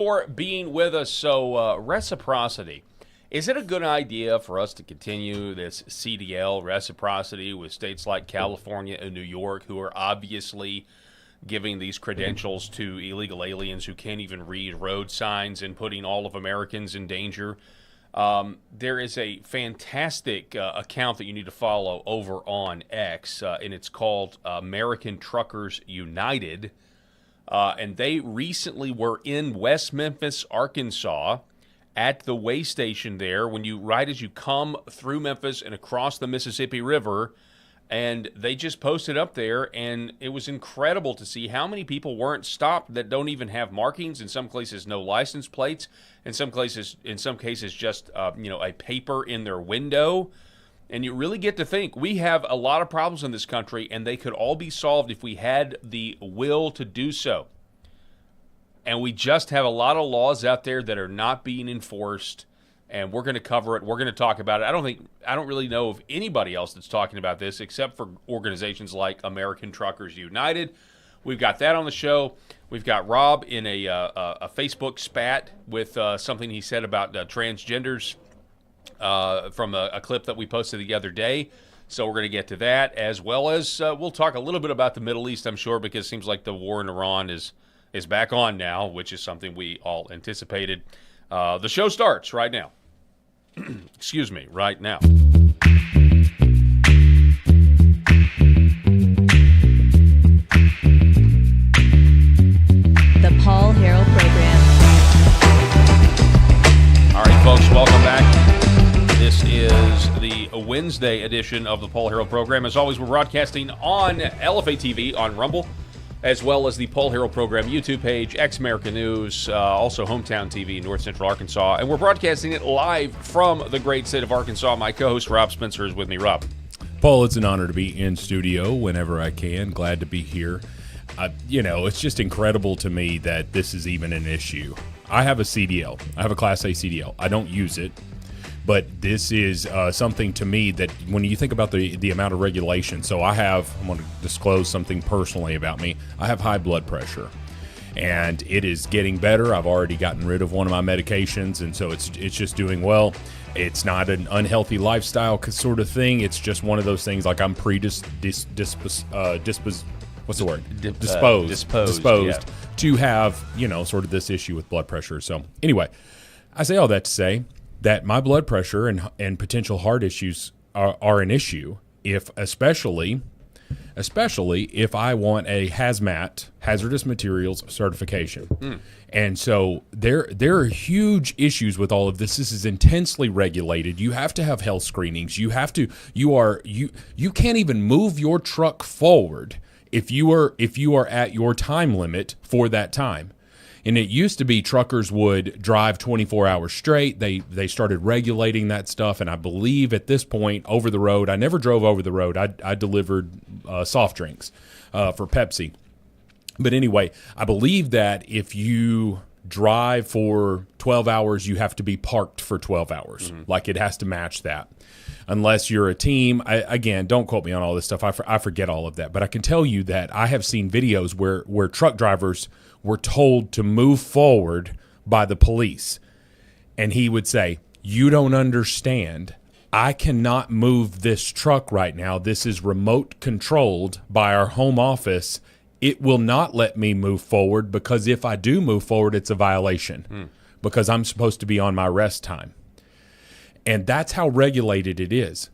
For being with us. So, reciprocity. Is it a good idea for us to continue this CDL reciprocity with states like California and New York, who are obviously giving these credentials to illegal aliens who can't even read road signs and putting all of Americans in danger? There is a fantastic account that you need to follow over on X, and it's called American Truckers United. And they recently were in West Memphis, Arkansas, at the way station there right as you come through Memphis and across the Mississippi River. And they just posted up there, and it was incredible to see how many people weren't stopped that don't even have markings. In some places, no license plates. In some cases, just a paper in their window. And you really get to think, we have a lot of problems in this country, and they could all be solved if we had the will to do so. And we just have a lot of laws out there that are not being enforced, and we're going to cover it. We're going to talk about it. I don't really know of anybody else that's talking about this except for organizations like American Truckers United. We've got that on the show. We've got Rob in a Facebook spat with something he said about transgenders. From a clip that we posted the other day. So we're going to get to that, as well as we'll talk a little bit about the Middle East, I'm sure, because it seems like the war in Iran is back on now, which is something we all anticipated. The show starts right now. Excuse me, right now. The Paul Harrell Program. All right, folks, welcome back. This is the Wednesday edition of the Paul Harrell Program. As always, we're broadcasting on LFA TV on Rumble, as well as the Paul Harrell Program YouTube page, X-America News, also Hometown TV in North Central Arkansas. And we're broadcasting it live from the great state of Arkansas. My co-host, Rob Spencer, is with me. Rob. Paul, it's an honor to be in studio whenever I can. Glad to be here. It's just incredible to me that this is even an issue. I have a CDL. I have a Class A CDL. I don't use it. But this is something to me that when you think about the amount of regulation, so I'm going to disclose something personally about me. I have high blood pressure, and it is getting better. I've already gotten rid of one of my medications, and so it's just doing well. It's not an unhealthy lifestyle sort of thing. It's just one of those things like I'm disposed yeah, to have, sort of this issue with blood pressure. So anyway, I say all that to say that my blood pressure and potential heart issues are an issue especially if I want a hazmat, hazardous materials certification. And so there are huge issues with all of this. This is intensely regulated. You have to have health screenings. You can't even move your truck forward if you are at your time limit for that time. And it used to be truckers would drive 24 hours straight. They started regulating that stuff, and I believe at this point, over the road, I never drove over the road. I delivered soft drinks for Pepsi. But anyway, I believe that if you drive for 12 hours, you have to be parked for 12 hours. Mm-hmm. Like it has to match that. Unless you're a team. Again, don't quote me on all this stuff. I forget all of that. But I can tell you that I have seen videos where truck drivers were told to move forward by the police. And he would say, "You don't understand. I cannot move this truck right now. This is remote controlled by our home office. It will not let me move forward because if I do move forward, it's a violation because I'm supposed to be on my rest time." And that's how regulated it is.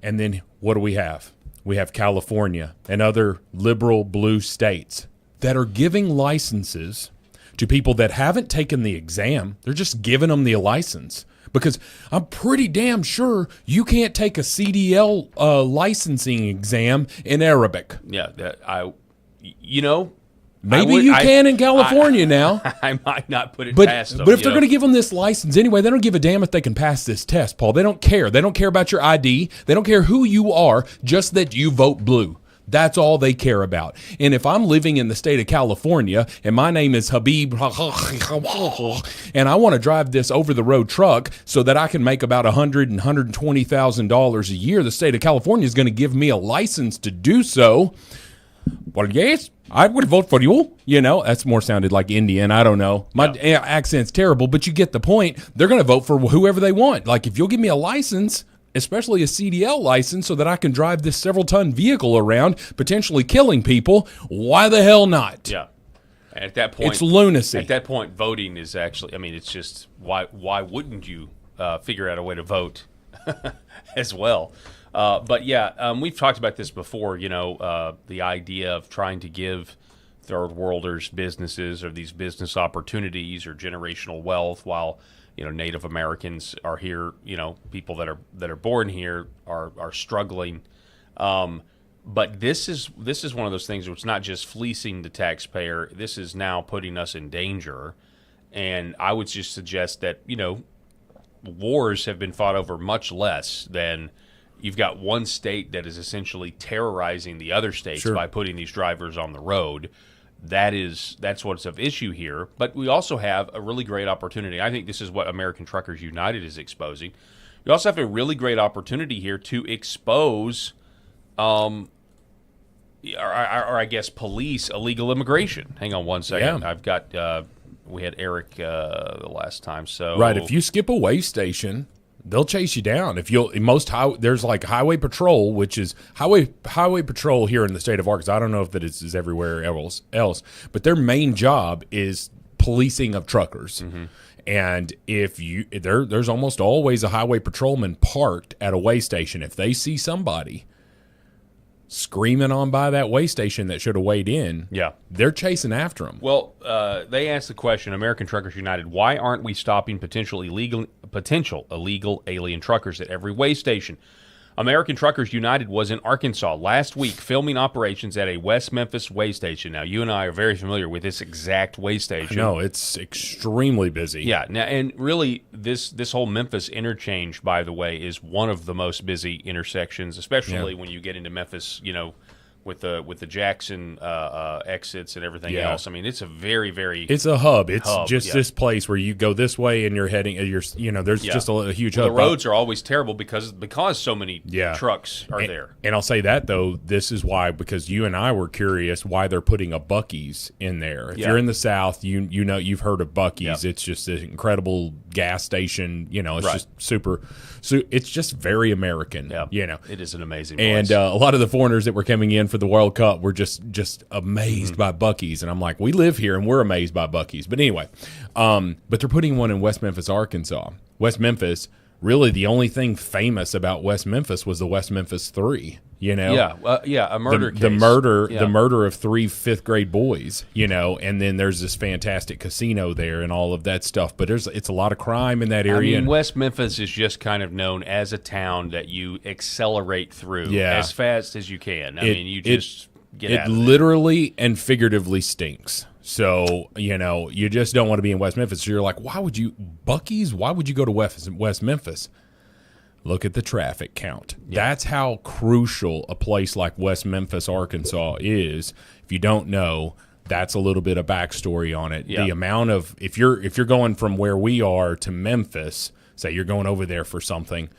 And then what do we have? We have California and other liberal blue states that are giving licenses to people that haven't taken the exam. They're just giving them the license. Because I'm pretty damn sure you can't take a CDL licensing exam in Arabic. Yeah, Maybe you can in California now. I might not put it past them. But if they're going to give them this license anyway, they don't give a damn if they can pass this test, Paul. They don't care. They don't care about your ID. They don't care who you are, just that you vote blue. That's all they care about. And if I'm living in the state of California and my name is Habib and I want to drive this over-the-road truck so that I can make about $100,000 and $120,000 a year, the state of California is going to give me a license to do so. Well, yes, I would vote for you. That's more sounded like Indian. I don't know. My accent's terrible, but you get the point. They're going to vote for whoever they want. Like, if you'll give me a license, especially a CDL license, so that I can drive this several-ton vehicle around, potentially killing people, why the hell not? Yeah. And at that point, it's lunacy. At that point, voting is actually, it's just, why wouldn't you figure out a way to vote as well? But yeah, we've talked about this before, the idea of trying to give third worlders businesses or these business opportunities or generational wealth while, Native Americans are here, people that are born here are struggling. But this is one of those things where it's not just fleecing the taxpayer. This is now putting us in danger. And I would just suggest that, wars have been fought over much less than you've got one state that is essentially terrorizing the other states by putting these drivers on the road. That's what's of issue here. But we also have a really great opportunity. I think this is what American Truckers United is exposing. We also have a really great opportunity here to expose, or I guess police illegal immigration. Hang on one second. Yeah. I've got. We had Eric the last time. So right, if you skip a way station, they'll chase you down. If there's like highway patrol, which is highway patrol here in the state of Arkansas. I don't know if that is everywhere else, but their main job is policing of truckers. Mm-hmm. And if there's almost always a highway patrolman parked at a way station. If they see somebody screaming on by that way station that should have weighed in, they're chasing after them. Well, they asked the question, American Truckers United, why aren't we stopping potential illegal alien truckers at every way station? American Truckers United was in Arkansas last week filming operations at a West Memphis way station. Now, you and I are very familiar with this exact way station. No, it's extremely busy. Yeah, now, and really, this whole Memphis interchange, by the way, is one of the most busy intersections, especially when you get into Memphis, with the Jackson exits and everything else. It's a very, very... It's a hub. It's just this place where you go this way and you're heading... there's just a huge hub. The roads are always terrible because so many trucks are there. And I'll say that, though, this is why, because you and I were curious why they're putting a Buc-ee's in there. If you're in the South, you've heard of Buc-ee's. It's just an incredible gas station. It's just super... So it's just very American. It is an amazing place. And a lot of the foreigners that were coming in for the World Cup were just amazed by Buc-ee's. And I'm like, we live here and we're amazed by Buc-ee's. But anyway, but they're putting one in West Memphis, Arkansas. West Memphis, really the only thing famous about West Memphis was the West Memphis 3. A murder case. The murder of 3 fifth-grade boys, and then there's this fantastic casino there and all of that stuff. But it's a lot of crime in that area. West Memphis is just kind of known as a town that you accelerate through as fast as you can. You just get out of it. It literally and figuratively stinks. So, you just don't want to be in West Memphis. So you're like, Buc-ee's? Why would you go to West Memphis? Look at the traffic count. That's how crucial a place like West Memphis, Arkansas is. If you don't know, that's a little bit of backstory on it. The amount of if you're going from where we are to Memphis, say you're going over there for something,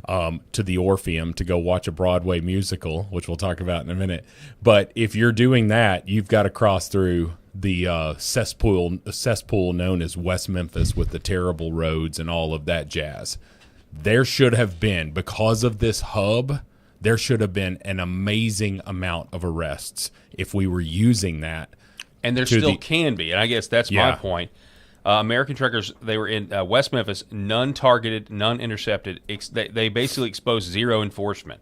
to the Orpheum to go watch a Broadway musical, which we'll talk about in a minute. But if you're doing that, you've got to cross through the cesspool known as West Memphis with the terrible roads and all of that jazz. There should have been, because of this hub, there should have been an amazing amount of arrests if we were using that. And there still can be, and I guess that's my point. American Truckers, they were in West Memphis, none targeted, none intercepted. They basically exposed zero enforcement.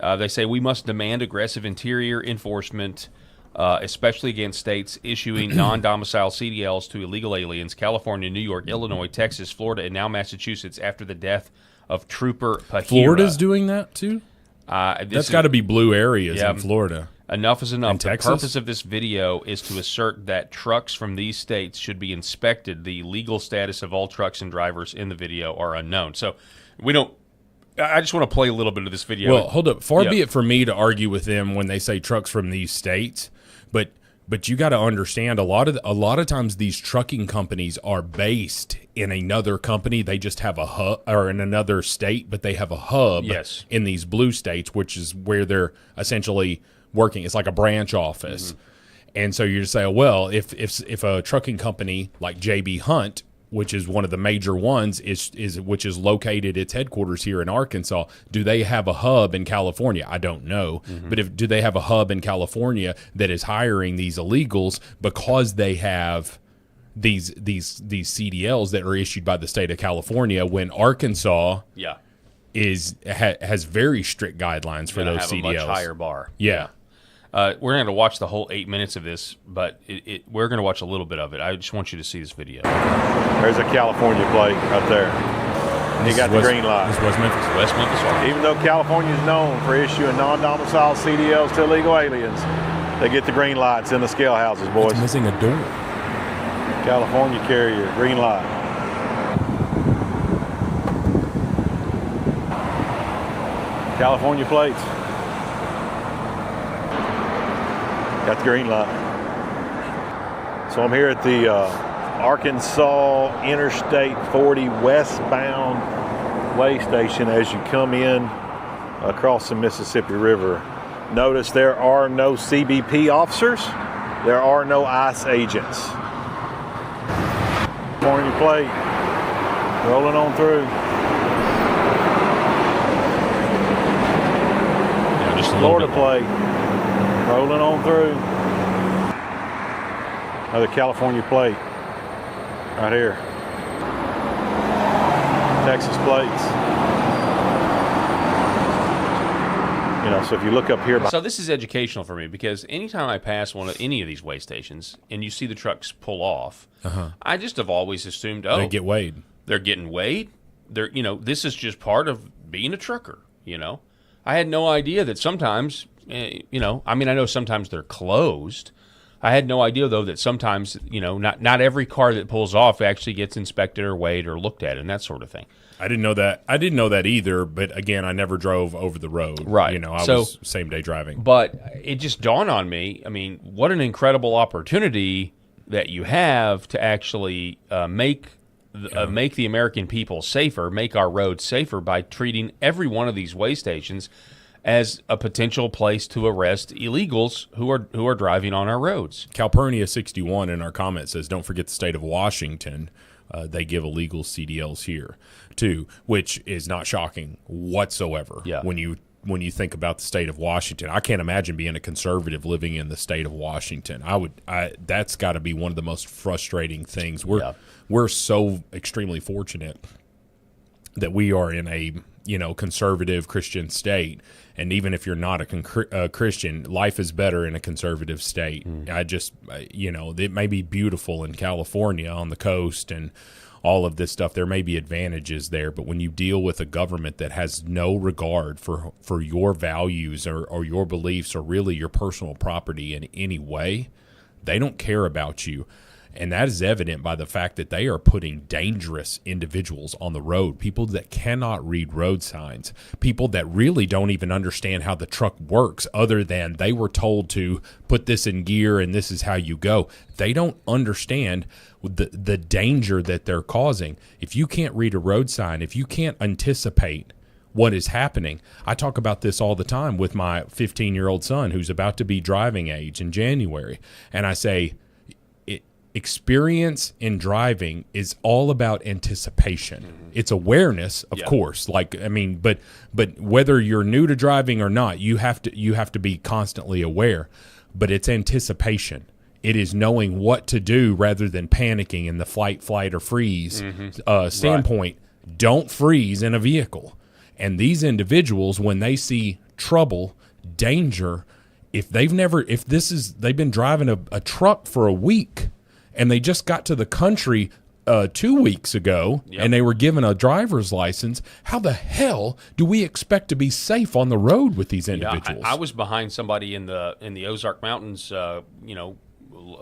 They say we must demand aggressive interior enforcement, especially against states issuing non-domicile CDLs to illegal aliens, California, New York, Illinois, Texas, Florida, and now Massachusetts after the death of Trooper Pahira. Florida's doing that too? That's got to be blue areas in Florida. Enough is enough. The Texas? purpose of this video is to assert that trucks from these states should be inspected. The legal status of all trucks and drivers in the video are unknown. So I just want to play a little bit of this video. Well, hold up. Far be it for me to argue with them when they say trucks from these states, but you got to understand a lot of times these trucking companies are based in another company. They just have a hub, or in another state, but they have a hub in these blue states, which is where they're essentially working. It's like a branch office. And so you just say, well, if a trucking company like JB Hunt, which is one of the major ones, which is located its headquarters here in Arkansas, do they have a hub in California? I don't know, but do they have a hub in California that is hiring these illegals because they have these CDLs that are issued by the state of California, when Arkansas has very strict guidelines for those CDLs. A much higher bar. Yeah. We're going to watch the whole 8 minutes of this, but we're going to watch a little bit of it. I just want you to see this video. There's a California plate right there. You got the green light. This was Memphis. West Memphis, Arkansas. Even though California is known for issuing non-domiciled CDLs to illegal aliens, they get the green lights in the scale houses, boys. It's missing a door. California carrier, green light. California plates. Got the green light. So I'm here at the Arkansas Interstate 40 westbound way station as you come in across the Mississippi River. Notice there are no CBP officers. There are no ICE agents. California plate, rolling on through. Yeah, just a Florida little bit. plate. Rolling on through. Another California plate right here. Texas plates. You know, so if you look up here. So this is educational for me, because anytime I pass any of these way stations and you see the trucks pull off, I just have always assumed, They get weighed. They're getting weighed. This is just part of being a trucker. I had no idea that sometimes. I know sometimes they're closed. I had no idea, though, that sometimes, not every car that pulls off actually gets inspected or weighed or looked at and that sort of thing. I didn't know that. I didn't know that either, but again, I never drove over the road. Right. I was same-day driving. But it just dawned on me, what an incredible opportunity that you have to actually make the American people safer, make our roads safer by treating every one of these way stations as a potential place to arrest illegals who are driving on our roads. Calpurnia 61 in our comment says, don't forget the state of Washington. They give illegal CDLs here too, which is not shocking whatsoever. Yeah. When you think about the state of Washington, I can't imagine being a conservative living in the state of Washington. That's got to be one of the most frustrating things. We're so extremely fortunate that we are in a conservative Christian state. And even if you're not a Christian, life is better in a conservative state. It may be beautiful in California on the coast and all of this stuff. There may be advantages there, but when you deal with a government that has no regard for your values or your beliefs or really your personal property in any way, they don't care about you. And that is evident by the fact that they are putting dangerous individuals on the road, people that cannot read road signs, people that really don't even understand how the truck works other than they were told to put this in gear and this is how you go. They don't understand the danger that they're causing. If you can't read a road sign, if you can't anticipate what is happening. I talk about this all the time with my 15-year-old son who's about to be driving age in January. And I say, experience in driving is all about anticipation. Mm-hmm. It's awareness, of course. But whether you're new to driving or not, you have to be constantly aware. But it's anticipation. It is knowing what to do rather than panicking in the flight, or freeze standpoint. Right. Don't freeze in a vehicle. And these individuals, when they see trouble, danger, if they've been driving a truck for a week and they just got to the country 2 weeks ago and they were given a driver's license, how the hell do we expect to be safe on the road with these individuals? I was behind somebody in the Ozark Mountains, a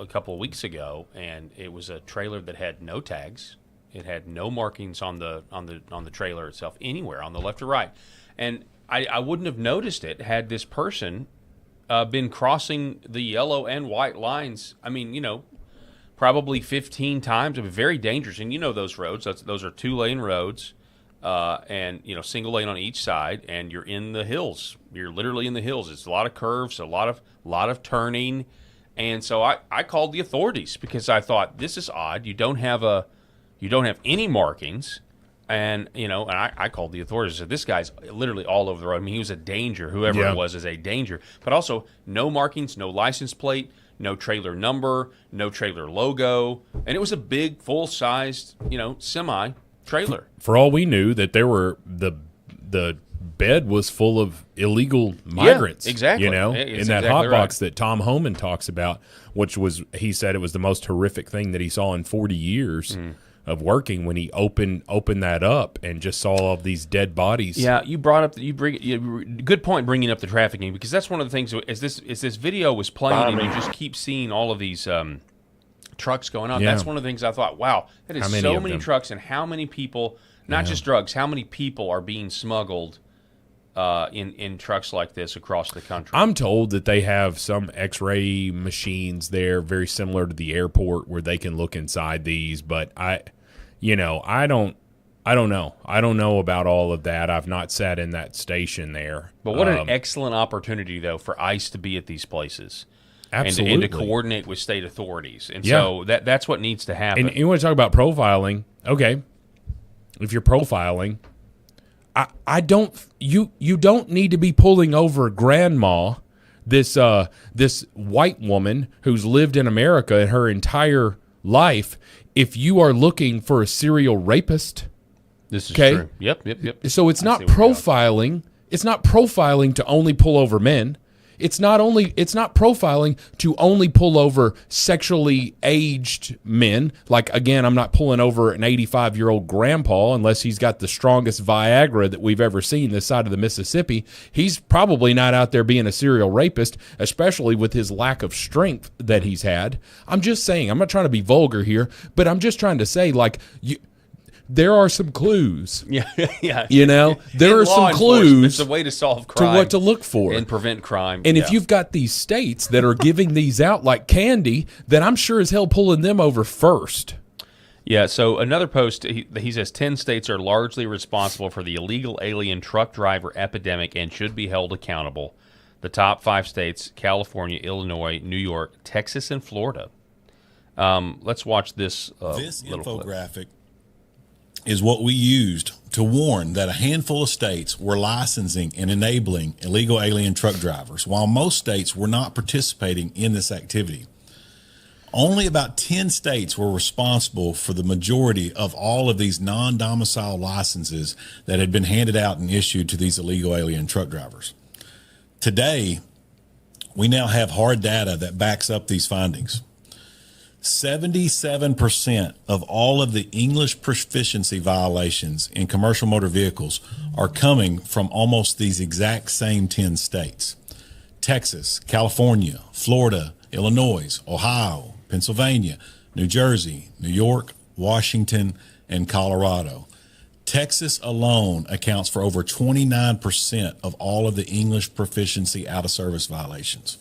couple of weeks ago, and it was a trailer that had no tags. It had no markings on the trailer itself anywhere on the left or right, and I wouldn't have noticed it had this person been crossing the yellow and white lines. Probably 15 times. It was very dangerous, and those roads. Those are 2-lane roads. and single lane on each side, and you're in the hills. You're literally in the hills. It's a lot of curves, a lot of turning, and so I called the authorities because I thought this is odd. You don't have any markings. And, I called the authorities. I said, this guy's literally all over the road. I mean, he was a danger. Whoever it was is a danger. But also, no markings, no license plate, no trailer number, no trailer logo. And it was a big, full-sized, semi-trailer. For all we knew, that there were the bed was full of illegal migrants. Yeah, exactly. In that exactly hot box right. that Tom Homan talks about, which was, he said it was the most horrific thing that he saw in 40 years. Of working, when he opened that up and just saw all of these dead bodies. Yeah, you brought up good point bringing up the trafficking, because that's one of the things as this video was playing and you just keep seeing all of these trucks going on. Yeah. That's one of the things I thought, wow, that is so many trucks, and how many people, not just drugs, how many people are being smuggled in trucks like this across the country. I'm told that they have some X-ray machines there, very similar to the airport, where they can look inside these. But I don't know. I don't know about all of that. I've not sat in that station there. But what an excellent opportunity, though, for ICE to be at these places. Absolutely. And to coordinate with state authorities. And so that's what needs to happen. And you want to talk about profiling? Okay, if you're profiling, I don't. You don't need to be pulling over grandma, this white woman who's lived in America her entire life, if you are looking for a serial rapist. This is true. Yep. So it's not profiling. It's not profiling to only pull over men. It's not profiling to only pull over sexually aged men. Like, again, I'm not pulling over an 85-year-old grandpa unless he's got the strongest Viagra that we've ever seen this side of the Mississippi. He's probably not out there being a serial rapist, especially with his lack of strength that he's had. I'm just saying, I'm not trying to be vulgar here, but I'm just trying to say, like, there are some clues. Yeah. There are some clues. It's a way to solve crime. To what to look for. And prevent crime. And if you've got these states that are giving these out like candy, then I'm sure as hell pulling them over first. Yeah, so another post, he says 10 states are largely responsible for the illegal alien truck driver epidemic and should be held accountable. The top 5 states, California, Illinois, New York, Texas, and Florida. Let's watch this little infographic. Clip. Is what we used to warn that a handful of states were licensing and enabling illegal alien truck drivers, while most states were not participating in this activity. Only about 10 states were responsible for the majority of all of these non-domicile licenses that had been handed out and issued to these illegal alien truck drivers. Today, we now have hard data that backs up these findings. 77% of all of the English proficiency violations in commercial motor vehicles are coming from almost these exact same 10 states. Texas, California, Florida, Illinois, Ohio, Pennsylvania, New Jersey, New York, Washington, and Colorado. Texas alone accounts for over 29% of all of the English proficiency out-of-service violations.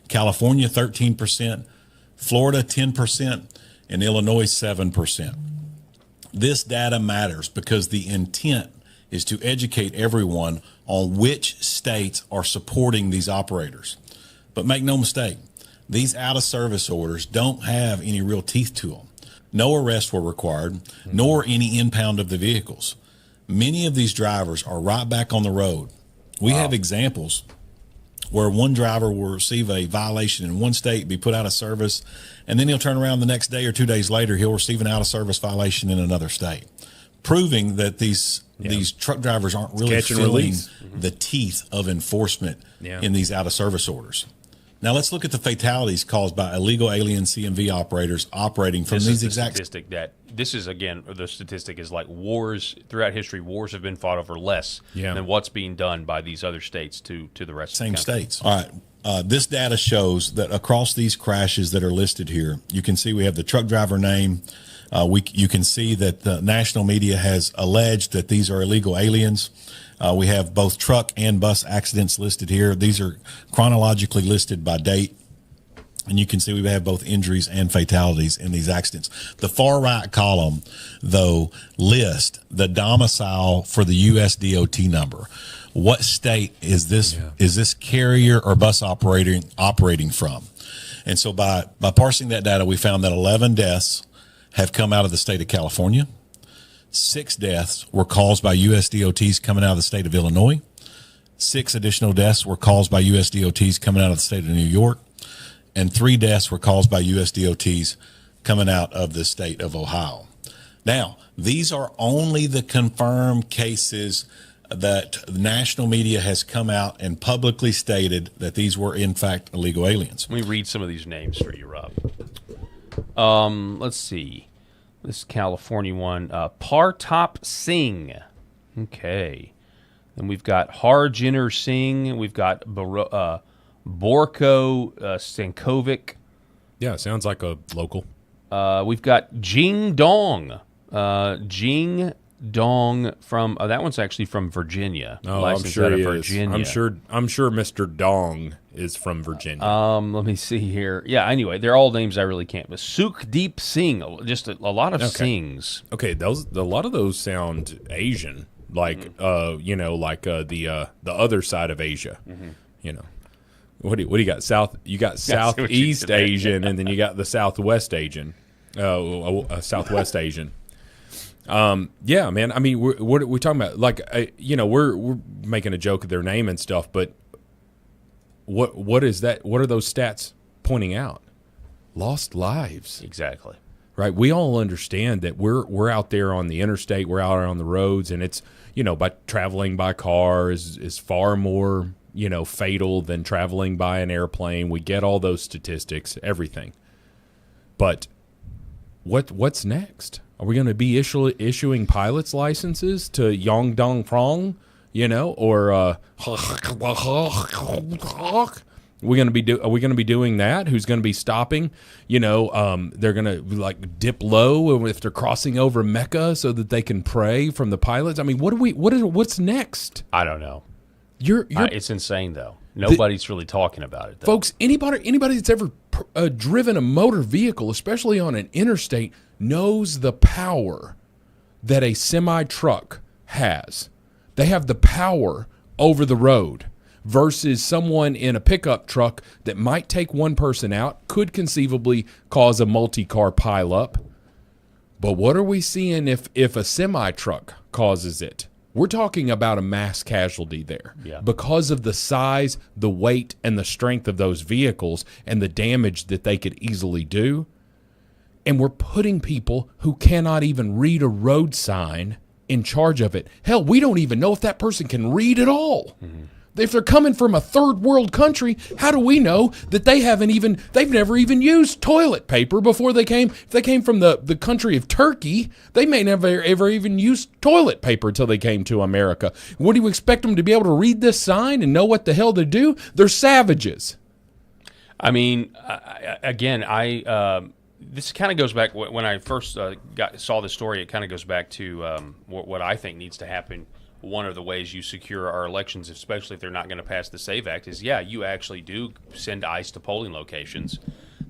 California, 13%. Florida, 10%, and Illinois, 7%. This data matters because the intent is to educate everyone on which states are supporting these operators. But make no mistake, these out-of-service orders don't have any real teeth to them. No arrests were required, nor any impound of the vehicles. Many of these drivers are right back on the road. We have examples where one driver will receive a violation in one state, be put out of service, and then he'll turn around the next day or 2 days later, he'll receive an out-of-service violation in another state, proving that these truck drivers aren't really feeling the teeth of enforcement in these out-of-service orders. Now let's look at the fatalities caused by illegal alien CMV operators operating from these exact statistic that this is, again, the statistic is like wars throughout history. Wars have been fought over less than what's being done by these other states to the rest of the country. States. All right. This data shows that across these crashes that are listed here, you can see we have the truck driver name. You can see that the national media has alleged that these are illegal aliens. We have both truck and bus accidents listed here. These are chronologically listed by date. And you can see we have both injuries and fatalities in these accidents. The far right column, though, lists the domicile for the U.S. DOT number. What state is this carrier or bus operating from? And so by parsing that data, we found that 11 deaths have come out of the state of California. 6 deaths were caused by U.S. DOTs coming out of the state of Illinois. 6 additional deaths were caused by U.S. DOTs coming out of the state of New York. And 3 deaths were caused by U.S. DOTs coming out of the state of Ohio. Now, these are only the confirmed cases that the national media has come out and publicly stated that these were, in fact, illegal aliens. Let me read some of these names for you, Rob. Let's see. This California one, Partop Singh. Okay. Then we've got Harjinder Singh. We've got Borko Stankovic. Yeah, sounds like a local. We've got Jing Dong. Jing Dong from that one's actually from Virginia. Oh, I'm sure he is. I'm sure Mr. Dong is from Virginia. Let me see here. Yeah, anyway, they're all names I really can't. But Sukhdeep Singh, just a lot of Singhs. Okay, a lot of those sound Asian, like the other side of Asia. Mm-hmm. You know, what do you got? You got Southeast Asian, and then you got the Southwest Asian. Southwest Asian. Yeah, man. I mean, what are we talking about? Like, we're making a joke of their name and stuff, but what is that? What are those stats pointing out? Lost lives. Exactly. Right. We all understand that we're out there on the interstate, we're out on the roads, and it's by traveling by car is far more fatal than traveling by an airplane. We get all those statistics, everything. But what's next? Are we going to be issuing pilots licenses to Yong Dong Prong, or are we going to be doing that? Who's going to be stopping? They're going to dip low if they're crossing over Mecca so that they can pray from the pilots. I mean, what's next? I don't know. It's insane though. Nobody's really talking about it, though. Folks. Anybody that's ever driven a motor vehicle, especially on an interstate, knows the power that a semi-truck has. They have the power over the road versus someone in a pickup truck that might take one person out, could conceivably cause a multi-car pileup. But what are we seeing if a semi-truck causes it? We're talking about a mass casualty there because of the size, the weight, and the strength of those vehicles and the damage that they could easily do. And we're putting people who cannot even read a road sign in charge of it. Hell, we don't even know if that person can read at all. Mm-hmm. If they're coming from a third world country, how do we know that they've never even used toilet paper before they came? If they came from the country of Turkey, they may never ever even use toilet paper until they came to America. What do you expect them to be able to read this sign and know what the hell to do? They're savages. I mean, this kind of goes back when I first saw this story. It kind of goes back to what I think needs to happen. One of the ways you secure our elections, especially if they're not going to pass the SAVE Act, is you actually do send ICE to polling locations.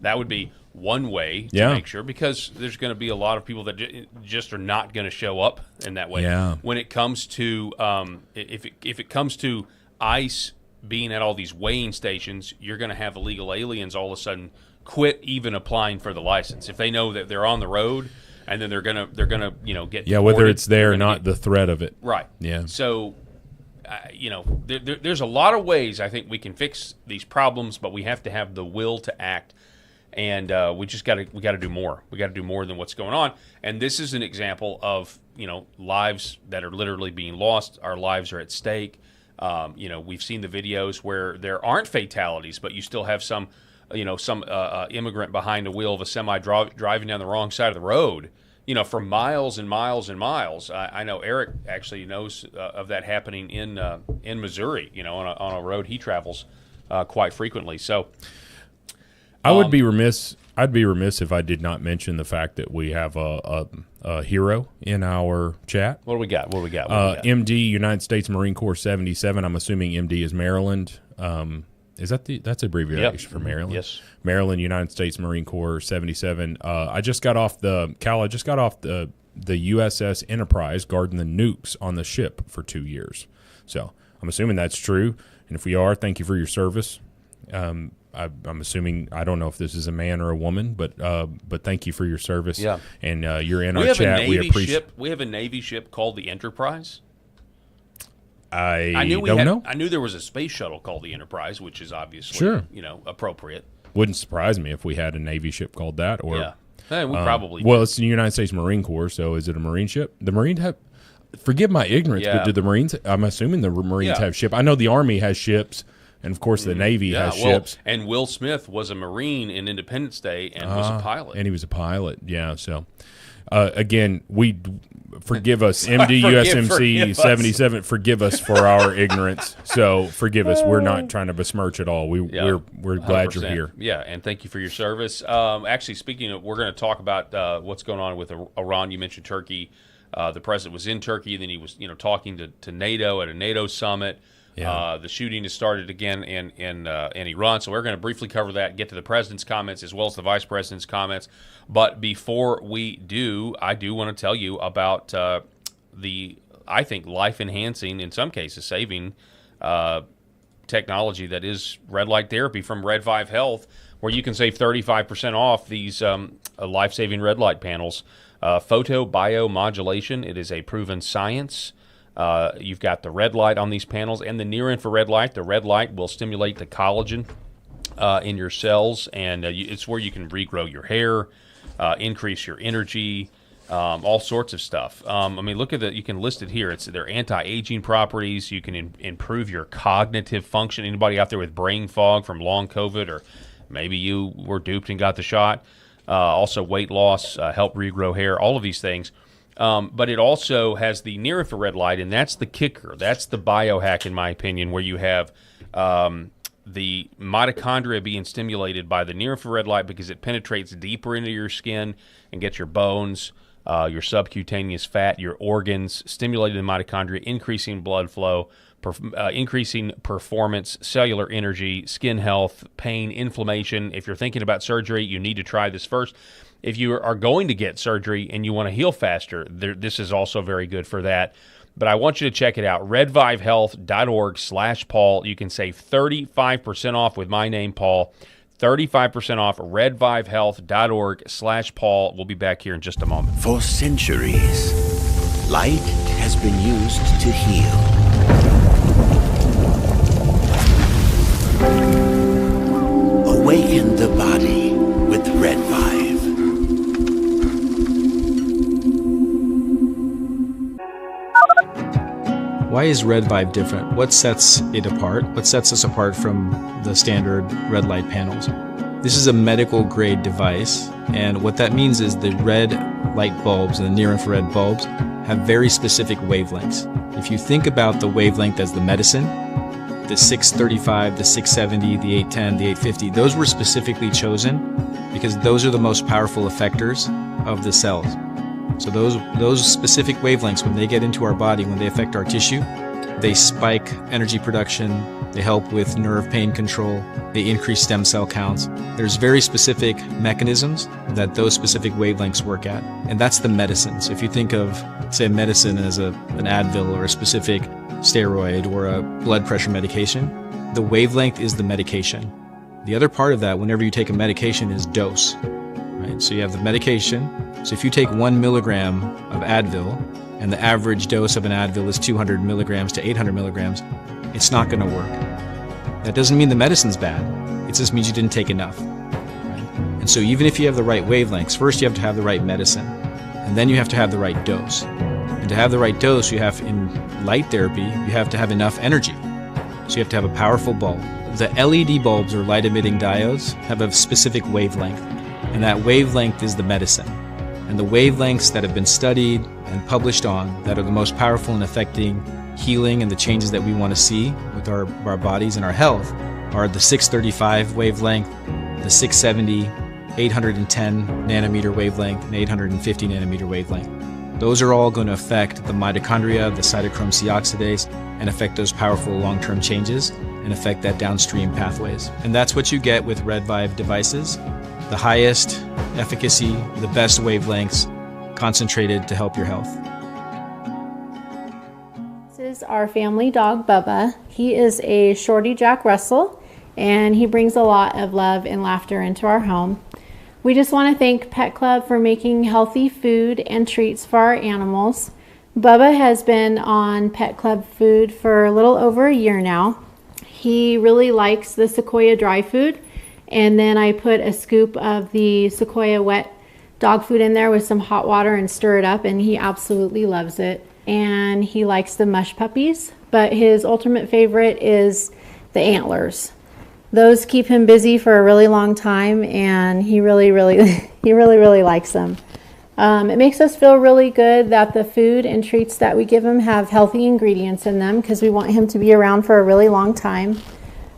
That would be one way to make sure, because there's going to be a lot of people that just are not going to show up in that way. Yeah. When it comes to if it comes to ICE being at all these weighing stations, you're going to have illegal aliens all of a sudden quit even applying for the license if they know that they're on the road. And then they're gonna get whether it's there or not, the threat of it, right? Yeah. So, there's a lot of ways I think we can fix these problems, but we have to have the will to act, and we got to do more. We got to do more than what's going on. And this is an example of lives that are literally being lost. Our lives are at stake. We've seen the videos where there aren't fatalities, but you still have some immigrant behind the wheel of a semi driving down the wrong side of the road, for miles and miles and miles. I know Eric actually knows of that happening in Missouri, on a road he travels quite frequently. So I'd be remiss if I did not mention the fact that we have a hero in our chat. What do we got? MD, United States Marine Corps 77. I'm assuming MD is Maryland. Is that's abbreviation Yep. for Maryland? Yes. Maryland, United States Marine Corps, 77. I just got off the USS Enterprise guarding the nukes on the ship for 2 years. So I'm assuming that's true. And if we are, thank you for your service. I'm assuming, I don't know if this is a man or a woman, but thank you for your service. Yeah. And you're in our chat. We appreciate. We have a Navy ship called the Enterprise. I knew don't know. I knew there was a space shuttle called the Enterprise, which is obviously Sure. appropriate. Wouldn't surprise me if we had a Navy ship called that. Or Yeah, we probably. Well, it's the United States Marine Corps, so is it a Marine ship? The Marines have. Forgive my ignorance, Yeah. but do the Marines? I'm assuming the Marines Yeah. have ship. I know the Army has ships, and of course the Navy has ships. And Will Smith was a Marine in Independence Day and was a pilot. And he was a pilot. Yeah. So again, forgive us, MD Forgive USMC us. 77. Forgive us for our ignorance. So forgive us. We're not trying to besmirch at all. We're glad you're 100%. here. Yeah, and thank you for your service. Actually, speaking of, we're going to talk about what's going on with Iran. You mentioned Turkey. The president was in Turkey, then he was, talking to NATO at a NATO summit. Yeah. The shooting has started again in Iran, so we're going to briefly cover that, get to the president's comments as well as the vice president's comments. But before we do, I do want to tell you about I think, life-enhancing, in some cases saving technology that is red light therapy from Red 5 Health, where you can save 35% off these life-saving red light panels. Photobiomodulation, it is a proven science. You've got the red light on these panels and the near-infrared light. The red light will stimulate the collagen in your cells, and it's where you can regrow your hair, increase your energy, all sorts of stuff. Look at you can list it here. It's their anti-aging properties. You can improve your cognitive function. Anybody out there with brain fog from long COVID, or maybe you were duped and got the shot. Also weight loss, help regrow hair, all of these things. But it also has the near-infrared light, and that's the kicker. That's the biohack, in my opinion, where you have the mitochondria being stimulated by the near-infrared light because it penetrates deeper into your skin and gets your bones, your subcutaneous fat, your organs, stimulating the mitochondria, increasing blood flow, increasing performance, cellular energy, skin health, pain, inflammation. If you're thinking about surgery, you need to try this first. If you are going to get surgery and you want to heal faster, this is also very good for that. But I want you to check it out, redvivehealth.org/Paul. You can save 35% off with my name, Paul. 35% off, redvivehealth.org/Paul. We'll be back here in just a moment. For centuries, light has been used to heal. Awaken the body with Red Vive. Why is Red Vive different? What sets it apart? What sets us apart from the standard red light panels? This is a medical grade device, and what that means is the red light bulbs and the near-infrared bulbs have very specific wavelengths. If you think about the wavelength as the medicine, the 635, the 670, the 810, the 850, those were specifically chosen because those are the most powerful effectors of the cells. So those specific wavelengths, when they get into our body, when they affect our tissue, they spike energy production, they help with nerve pain control, they increase stem cell counts. There's very specific mechanisms that those specific wavelengths work at, and that's the medicine. So if you think of, say, medicine as an Advil or a specific steroid or a blood pressure medication, the wavelength is the medication. The other part of that, whenever you take a medication, is dose. Right? So you have the medication. So if you take 1 milligram of Advil, and the average dose of an Advil is 200 milligrams to 800 milligrams, it's not going to work. That doesn't mean the medicine's bad. It just means you didn't take enough. Right? And so even if you have the right wavelengths, first you have to have the right medicine, and then you have to have the right dose. And to have the right dose, you have, in light therapy, you have to have enough energy. So you have to have a powerful bulb. The LED bulbs, or light-emitting diodes, have a specific wavelength, and that wavelength is the medicine. And the wavelengths that have been studied and published on that are the most powerful in affecting healing and the changes that we want to see with our bodies and our health are the 635 wavelength, the 670, 810 nanometer wavelength, and 850 nanometer wavelength. Those are all going to affect the mitochondria, the cytochrome C oxidase, and affect those powerful long-term changes. And and affect that downstream pathways. And that's what you get with Red Vive devices. The highest efficacy, the best wavelengths, concentrated to help your health. This is our family dog, Bubba. He is a Shorty Jack Russell, and he brings a lot of love and laughter into our home. We just want to thank Pet Club for making healthy food and treats for our animals. Bubba has been on Pet Club food for a little over a year now. He really likes the Sequoia dry food, and then I put a scoop of the Sequoia wet dog food in there with some hot water and stir it up, and he absolutely loves it. And he likes the mush puppies, but his ultimate favorite is the antlers. Those keep him busy for a really long time, and he really likes them. It makes us feel really good that the food and treats that we give him have healthy ingredients in them, because we want him to be around for a really long time.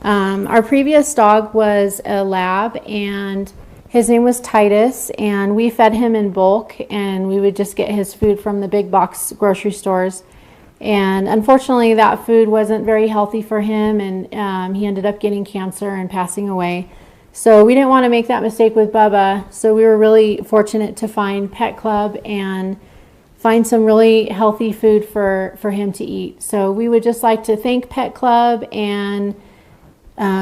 Our previous dog was a lab, and his name was Titus, and we fed him in bulk, and we would just get his food from the big box grocery stores. And unfortunately, that food wasn't very healthy for him, and he ended up getting cancer and passing away. So we didn't want to make that mistake with Bubba, so we were really fortunate to find Pet Club and find some really healthy food for him to eat. So we would just like to thank Pet Club, and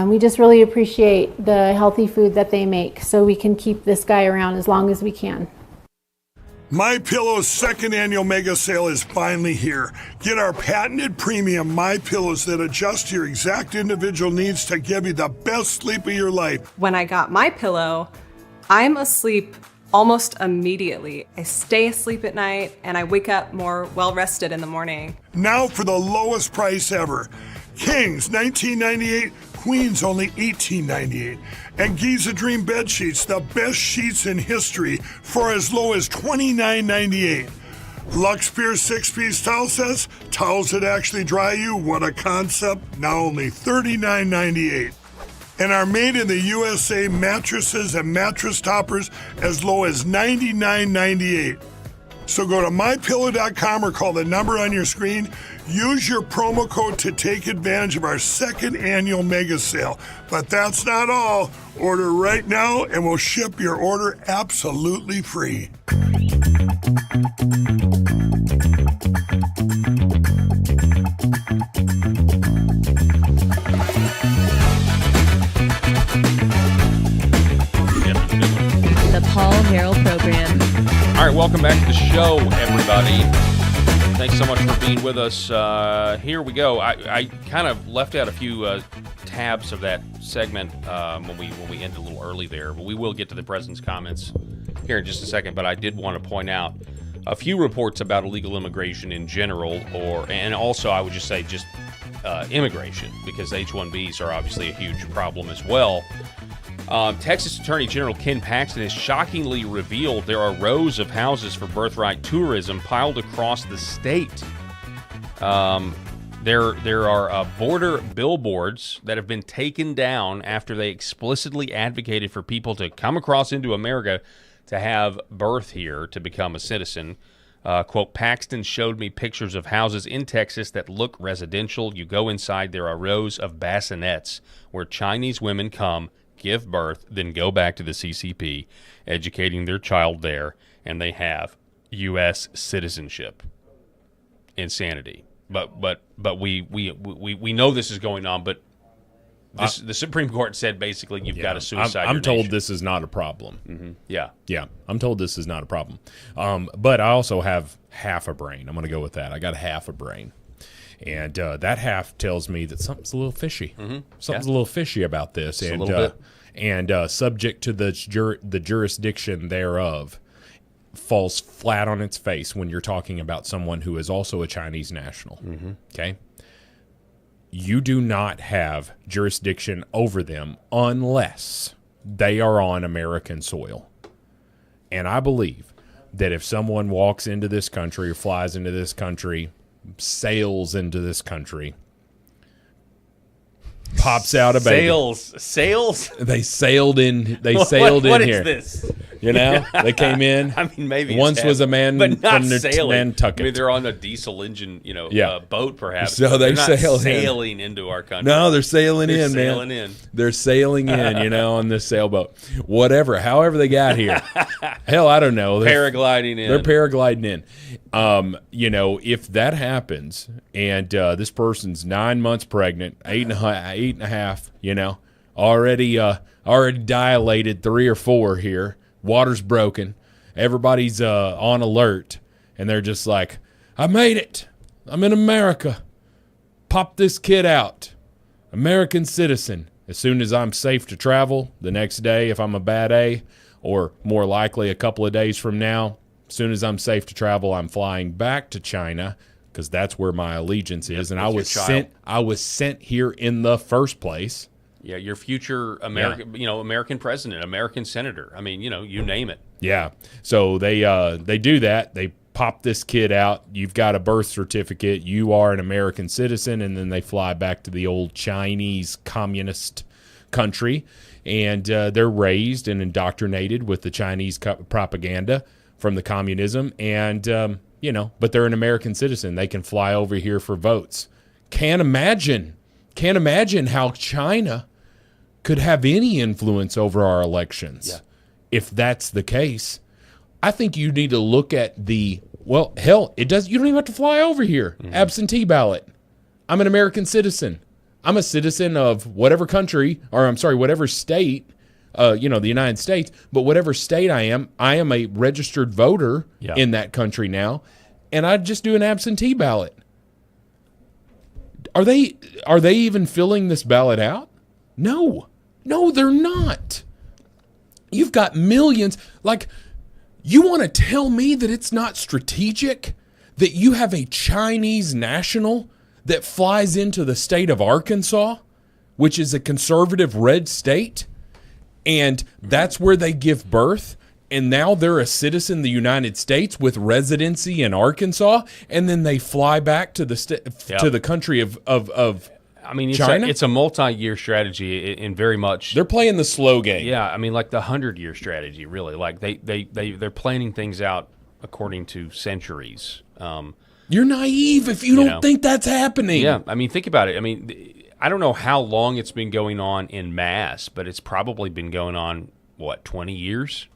we just really appreciate the healthy food that they make, so we can keep this guy around as long as we can. MyPillow's second annual mega sale is finally here. Get our patented premium MyPillows that adjust to your exact individual needs to give you the best sleep of your life. When I got MyPillow, I'm asleep almost immediately. I stay asleep at night and I wake up more well-rested in the morning. Now for the lowest price ever. Kings, $19.98. Queens, only $18.98. And Giza Dream bed sheets, the best sheets in history, for as low as $29.98. Lux Pure 6-piece towel sets, towels that actually dry you. What a concept! Now only $39.98. And our made in the USA mattresses and mattress toppers as low as $99.98. So go to mypillow.com or call the number on your screen. Use your promo code to take advantage of our second annual mega sale. But that's not all. Order right now and we'll ship your order absolutely free. The Paul Harrell Program. All right, welcome back to the show, everybody. Thanks so much for being with us. Here we go. I kind of left out a few tabs of that segment when we ended a little early there, but we will get to the president's comments here in just a second. But I did want to point out a few reports about illegal immigration in general, and also I would just say just immigration, because H-1Bs are obviously a huge problem as well. Texas Attorney General Ken Paxton has shockingly revealed there are rows of houses for birthright tourism piled across the state. There are border billboards that have been taken down after they explicitly advocated for people to come across into America to have birth here to become a citizen. Quote, Paxton showed me pictures of houses in Texas that look residential. You go inside, there are rows of bassinets where Chinese women come, give birth, then go back to the CCP, educating their child there, and they have U.S. citizenship. Insanity. But we know this is going on. But the Supreme Court said basically you've got to suicide. I'm your told nation. this is not a problem. Mm-hmm. Yeah. I'm told this is not a problem. But I also have half a brain. I'm going to go with that. I got half a brain. And that half tells me that something's a little fishy. Mm-hmm. Something's a little fishy about this. Just and a little bit. And subject to the jurisdiction thereof falls flat on its face when you're talking about someone who is also a Chinese national. Mm-hmm. Okay? You do not have jurisdiction over them unless they are on American soil. And I believe that if someone walks into this country or flies into this country, sails into this country, pops out a baby. Sales. They sailed in. They sailed What in is here. this? You know, they came in. I mean, maybe once it's was a man but not from sailing. Nantucket. I mean, they're on a diesel engine, boat perhaps. So but they they're not sailed in. sailing into our country. No, they're sailing in, sailing man. in. They're sailing in, on this sailboat. Whatever, however they got here. Hell, I don't know. Paragliding in. They're paragliding in. If that happens and this person's 9 months pregnant, eight and a half, already dilated 3 or 4 here. Water's broken. Everybody's on alert. And they're just like, I made it. I'm in America. Pop this kid out. American citizen. As soon as I'm safe to travel, the next day if I'm a bad A, or more likely a couple of days from now, as soon as I'm safe to travel, I'm flying back to China because that's where my allegiance is. And I was sent here in the first place. Yeah, your future American president, American senator. I mean, you name it. Yeah. So they do that. They pop this kid out. You've got a birth certificate. You are an American citizen, and then they fly back to the old Chinese communist country, and they're raised and indoctrinated with the Chinese propaganda from the communism, and but they're an American citizen. They can fly over here for votes. Can't imagine how China could have any influence over our elections. Yeah. If that's the case, I think you need to look at you don't even have to fly over here. Mm-hmm. Absentee ballot. I'm an American citizen. I'm a citizen of whatever country, whatever state, the United States, but whatever state I am a registered voter in that country now, and I just do an absentee ballot. Are they even filling this ballot out? No, they're not. You've got millions. You want to tell me that it's not strategic that you have a Chinese national that flies into the state of Arkansas, which is a conservative red state, and that's where they give birth, and now they're a citizen of the United States with residency in Arkansas, and then they fly back to the country of I mean, China? It's a multi-year strategy, and very much they're playing the slow game. Yeah, I mean, like the 100-year strategy, really. Like they're planning things out according to centuries. You're naive if you don't think that's happening. Yeah, I mean, think about it. I mean, I don't know how long it's been going on in mass, but it's probably been going on 20 years.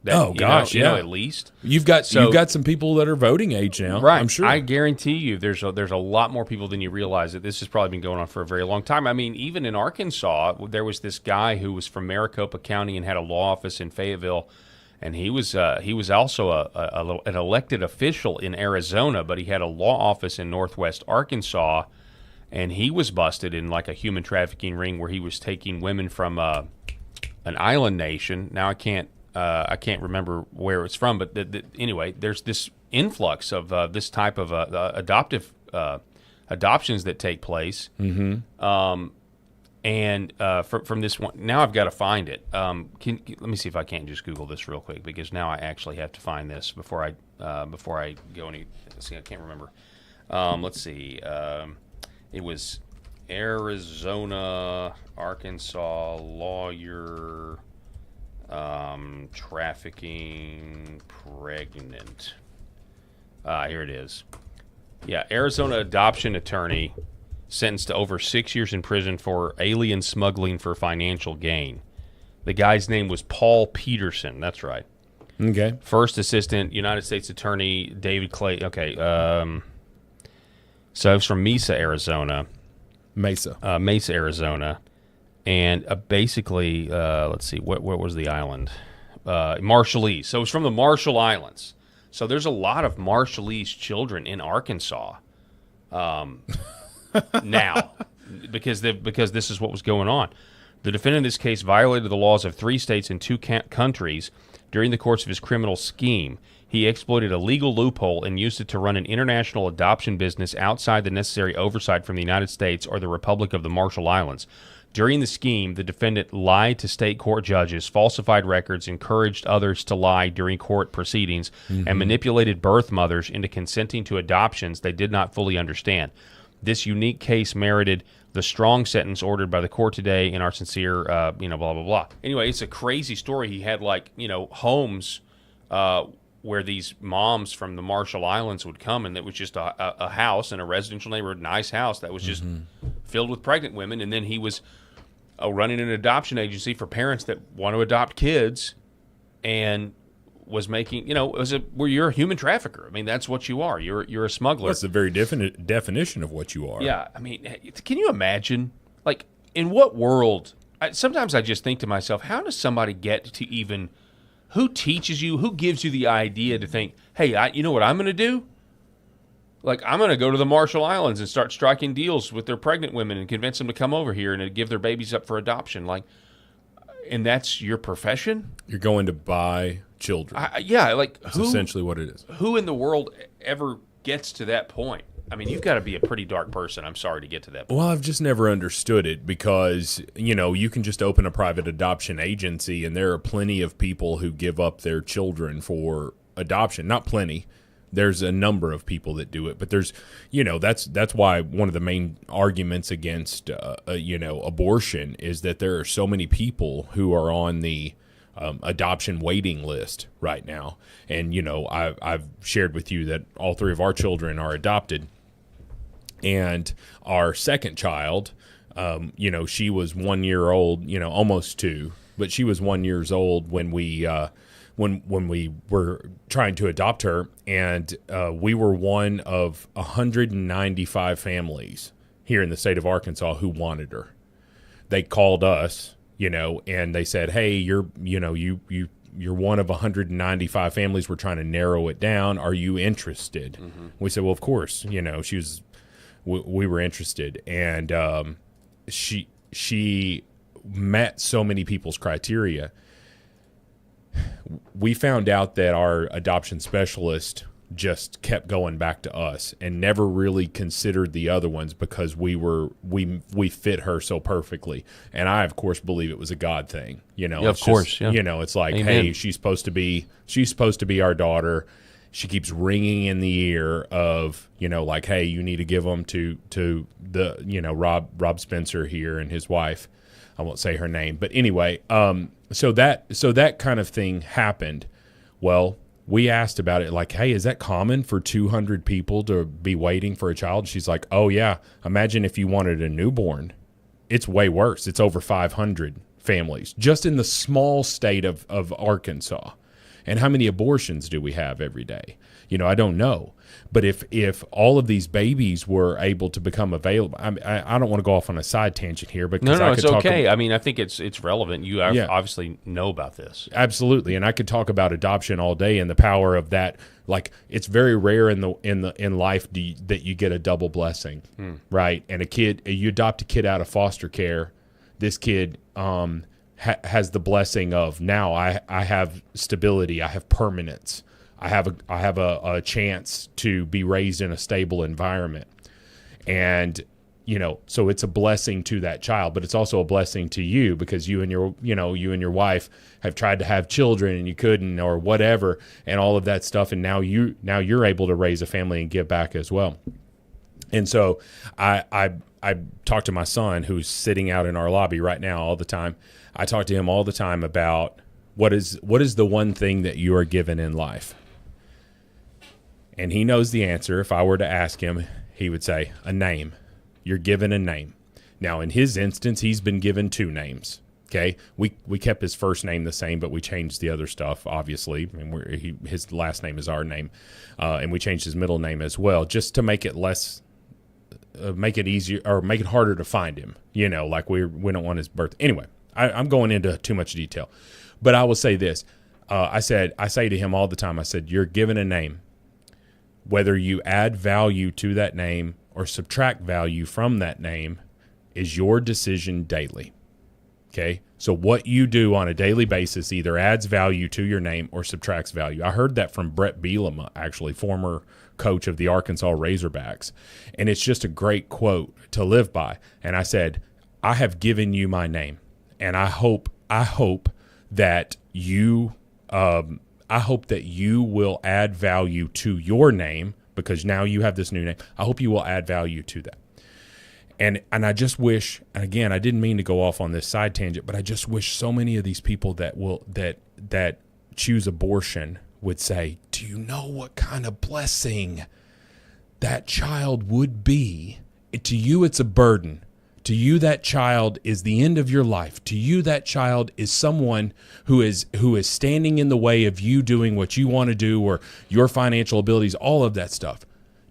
At least you've got some people that are voting age now, right? I'm sure. I guarantee you, there's a lot more people than you realize that this has probably been going on for a very long time. I mean, even in Arkansas, there was this guy who was from Maricopa County and had a law office in Fayetteville, and he was also an elected official in Arizona, but he had a law office in Northwest Arkansas, and he was busted in like a human trafficking ring where he was taking women from an island nation. Now I can't remember where it's from, but anyway, there's this influx of this type of adoptions that take place. Mm-hmm. From this one, now I've got to find it. Let me see if I can't just Google this real quick, because now I actually have to find this before I go any. See, I can't remember. Let's see. It was Arizona, Arkansas lawyer. Trafficking pregnant. Here it is. Yeah, Arizona adoption attorney sentenced to over 6 years in prison for alien smuggling for financial gain. The guy's name was Paul Peterson. That's right. Okay. First assistant United States Attorney David Clay. Okay. So it's from Mesa, Arizona. Mesa, Arizona. And basically, let's see, what was the island? Marshallese. So it's from the Marshall Islands. So there's a lot of Marshallese children in Arkansas now because this is what was going on. The defendant in this case violated the laws of 3 states and 2 countries during the course of his criminal scheme. He exploited a legal loophole and used it to run an international adoption business outside the necessary oversight from the United States or the Republic of the Marshall Islands. During the scheme, the defendant lied to state court judges, falsified records, encouraged others to lie during court proceedings, and manipulated birth mothers into consenting to adoptions they did not fully understand. This unique case merited the strong sentence ordered by the court today in our sincere, blah, blah, blah. Anyway, it's a crazy story. He had homes where these moms from the Marshall Islands would come, and it was just a house in a residential neighborhood, nice house that was just filled with pregnant women. And then he was running an adoption agency for parents that want to adopt kids, and was making, you're a human trafficker. I mean, that's what you are. You're a smuggler. That's the very definite definition of what you are. Yeah, I mean, can you imagine, in what world? Sometimes I just think to myself, how does somebody get to even? Who teaches you? Who gives you the idea to think, hey, you know what I'm going to do? I'm going to go to the Marshall Islands and start striking deals with their pregnant women and convince them to come over here and to give their babies up for adoption. And that's your profession? You're going to buy children. That's essentially what it is. Who in the world ever gets to that point? I mean, you've got to be a pretty dark person, I'm sorry, to get to that point. Well, I've just never understood it because, you can just open a private adoption agency and there are plenty of people who give up their children for adoption. Not plenty. There's a number of people that do it, but there's, that's why one of the main arguments against, abortion is that there are so many people who are on the adoption waiting list right now. And, I've shared with you that all three of our children are adopted. And our second child, she was 1 year old, almost 2, but she was 1 year old when we were trying to adopt her, and we were one of 195 families here in the state of Arkansas who wanted her. They called us, and they said, "Hey, you're one of 195 families. We're trying to narrow it down. Are you interested?" Mm-hmm. We said, "Well, of course." We were interested, and she met so many people's criteria. We found out that our adoption specialist just kept going back to us and never really considered the other ones because we fit her so perfectly. And I, of course, believe it was a God thing. Of course. It's like, Amen. Hey, she's supposed to be our daughter. She keeps ringing in the ear of, hey, you need to give them to the, Rob Spencer here and his wife. I won't say her name, but anyway, so that kind of thing happened. Well, we asked about it, hey, is that common for 200 people to be waiting for a child? She's like, oh yeah. Imagine if you wanted a newborn. It's way worse. It's over 500 families just in the small state of Arkansas. And how many abortions do we have every day? I don't know. But if all of these babies were able to become available, I don't want to go off on a side tangent here, but no, it's okay. I mean, I think it's relevant. You obviously know about this. Absolutely, and I could talk about adoption all day and the power of that. It's very rare in life that you get a double blessing, right? And you adopt a kid out of foster care. This kid has the blessing of now I have stability, I have permanence. I have a chance to be raised in a stable environment. And, so it's a blessing to that child, but it's also a blessing to you because you and your wife have tried to have children and you couldn't or whatever and all of that stuff. And now you're able to raise a family and give back as well. And so I talk to my son who's sitting out in our lobby right now all the time. I talk to him all the time about what is the one thing that you are given in life. And he knows the answer. If I were to ask him, he would say, a name. You're given a name. Now, in his instance, he's been given 2 names. Okay, we kept his first name the same, but we changed the other stuff, obviously. And his last name is our name. And we changed his middle name as well, just to make it make it easier, or make it harder to find him. We don't want his birth. Anyway, I'm going into too much detail. But I will say this. I say to him all the time, I said, you're given a name. Whether you add value to that name or subtract value from that name is your decision daily. Okay? So what you do on a daily basis either adds value to your name or subtracts value. I heard that from Brett Bielema, actually, former coach of the Arkansas Razorbacks. And it's just a great quote to live by. And I said, I have given you my name. And I hope that you will add value to your name because now you have this new name. I hope you will add value to that. And I just wish, and again, I didn't mean to go off on this side tangent, but I just wish so many of these people that choose abortion would say, do you know what kind of blessing that child would be? To you, it's a burden. To you, that child is the end of your life. To you, that child is someone who is standing in the way of you doing what you want to do, or your financial abilities, all of that stuff.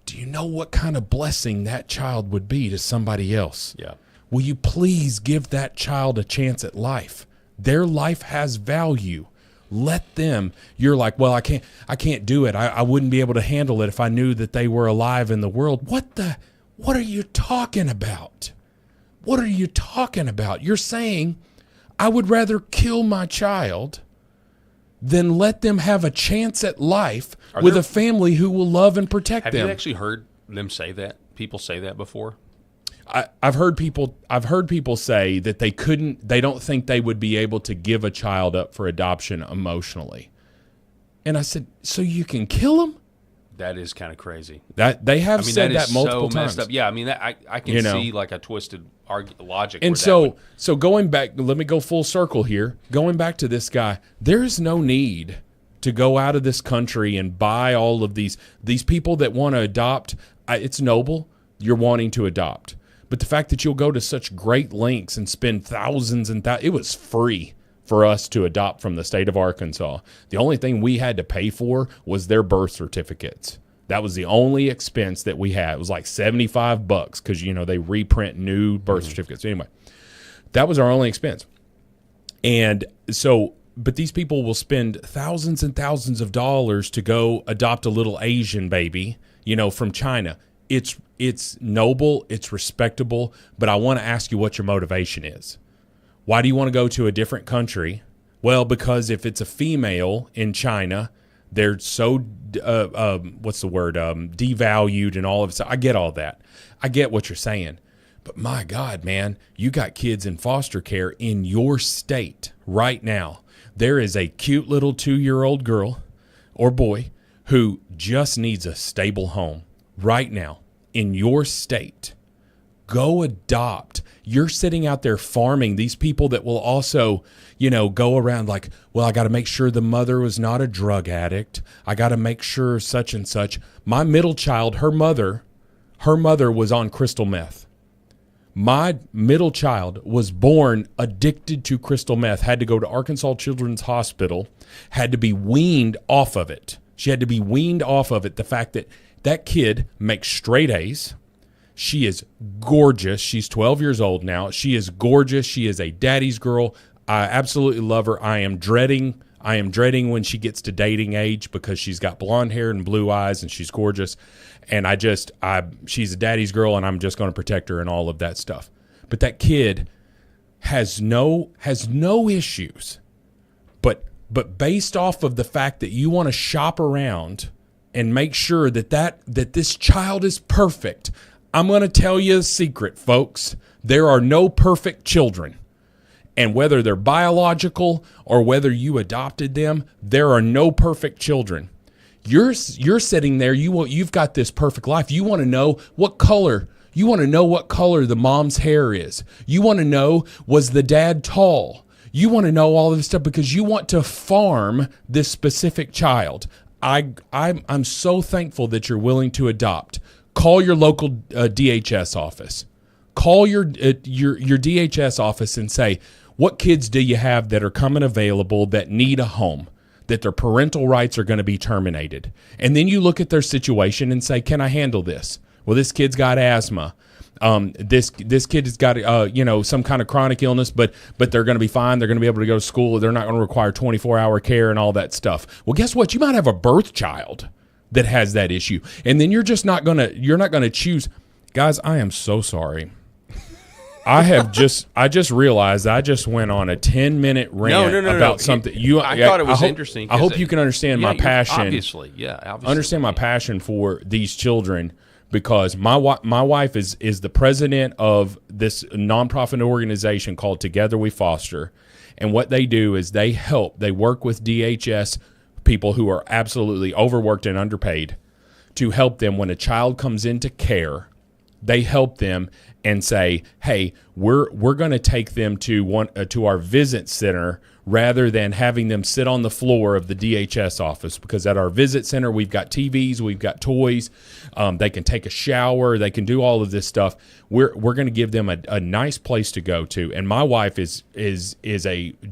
Do you know what kind of blessing that child would be to somebody else? Yeah. Will you please give that child a chance at life? Their life has value. Let them. You're like, well, I can't do it. I wouldn't be able to handle it if I knew that they were alive in the world. What are you talking about? What are you talking about? You're saying I would rather kill my child than let them have a chance at life with a family who will love and protect them. Have you actually heard them say that? People say that before? I've heard people say that they don't think they would be able to give a child up for adoption emotionally. And I said, so you can kill them? That is kind of crazy. That they have said that multiple times. Messed up. Yeah, I mean, I can see like a twisted logic. And so going back, let me go full circle here. Going back to this guy, there's no need to go out of this country and buy all of these people that want to adopt. It's noble. You're wanting to adopt. But the fact that you'll go to such great lengths and spend thousands and thousands, it was free for us to adopt from the state of Arkansas. The only thing we had to pay for was their birth certificates. That was the only expense that we had. It was like $75 because, they reprint new birth certificates. Anyway, that was our only expense. And so, but these people will spend thousands and thousands of dollars to go adopt a little Asian baby, from China. It's noble, it's respectable, but I want to ask you what your motivation is. Why do you want to go to a different country? Well, because if it's a female in China, they're so devalued and all of it. I get all that. I get what you're saying. But my God, man, you got kids in foster care in your state right now. There is a cute little 2-year-old girl or boy who just needs a stable home right now in your state. Go adopt. You're sitting out there farming these people that will also, go around like, well, I got to make sure the mother was not a drug addict. I got to make sure such and such. My middle child, her mother was on crystal meth. My middle child was born addicted to crystal meth, had to go to Arkansas Children's Hospital, had to be weaned off of it. She had to be weaned off of it. The fact that kid makes straight A's. She is gorgeous. She's 12 years old now. She is gorgeous. She is a daddy's girl. I absolutely love her. I am dreading when she gets to dating age because she's got blonde hair and blue eyes and she's gorgeous. And she's a daddy's girl and I'm just going to protect her and all of that stuff. But that kid has no issues. But based off of the fact that you want to shop around and make sure that this child is perfect, I'm going to tell you a secret, folks. There are no perfect children. And whether they're biological or whether you adopted them, there are no perfect children. You're sitting there, you've got this perfect life. You want to know what color. You want to know what color the mom's hair is. You want to know, was the dad tall? You want to know all of this stuff because you want to farm this specific child. I'm so thankful that you're willing to adopt. Call your local DHS office. Call your DHS office and say, what kids do you have that are coming available that need a home, that their parental rights are going to be terminated? And then you look at their situation and say, can I handle this? Well, this kid's got asthma. This kid has got some kind of chronic illness, but they're going to be fine. They're going to be able to go to school. They're not going to require 24-hour care and all that stuff. Well, guess what? You might have a birth child that has that issue, and then you're not going to choose. Guys, I am so sorry. I just realized I just went on a 10-minute rant about something. I thought it was interesting. I hope you can understand my passion. Obviously. Understand my passion for these children. Because my wife is the president of this nonprofit organization called Together We Foster. And what they do is they work with DHS people who are absolutely overworked and underpaid to help them when a child comes into care They help them and say, "Hey, we're going to take them to our visit center rather than having them sit on the floor of the DHS office, because at our visit center we've got TVs, we've got toys, they can take a shower, they can do all of this stuff. We're going to give them a nice place to go to." And my wife is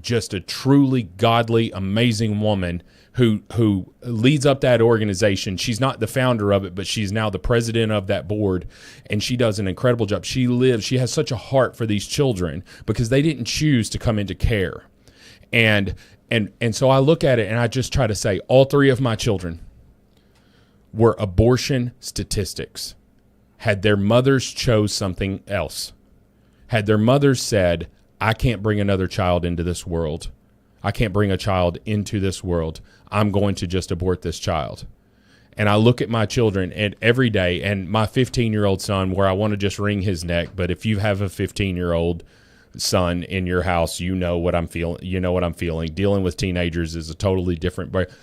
just a truly godly, amazing woman who leads up that organization. She's not the founder of it, but she's now the president of that board, and she does an incredible job. She has such a heart for these children because they didn't choose to come into care. And so I look at it and I just try to say, all three of my children were abortion statistics. Had their mothers chose something else, had their mothers said, I can't bring another child into this world, I can't bring a child into this world, I'm going to just abort this child. And I look at my children and every day, and my 15-year-old son, where I want to just wring his neck, but if you have a 15-year-old son in your house, you know what I'm feeling. You know what I'm feeling. Dealing with teenagers is a totally different. But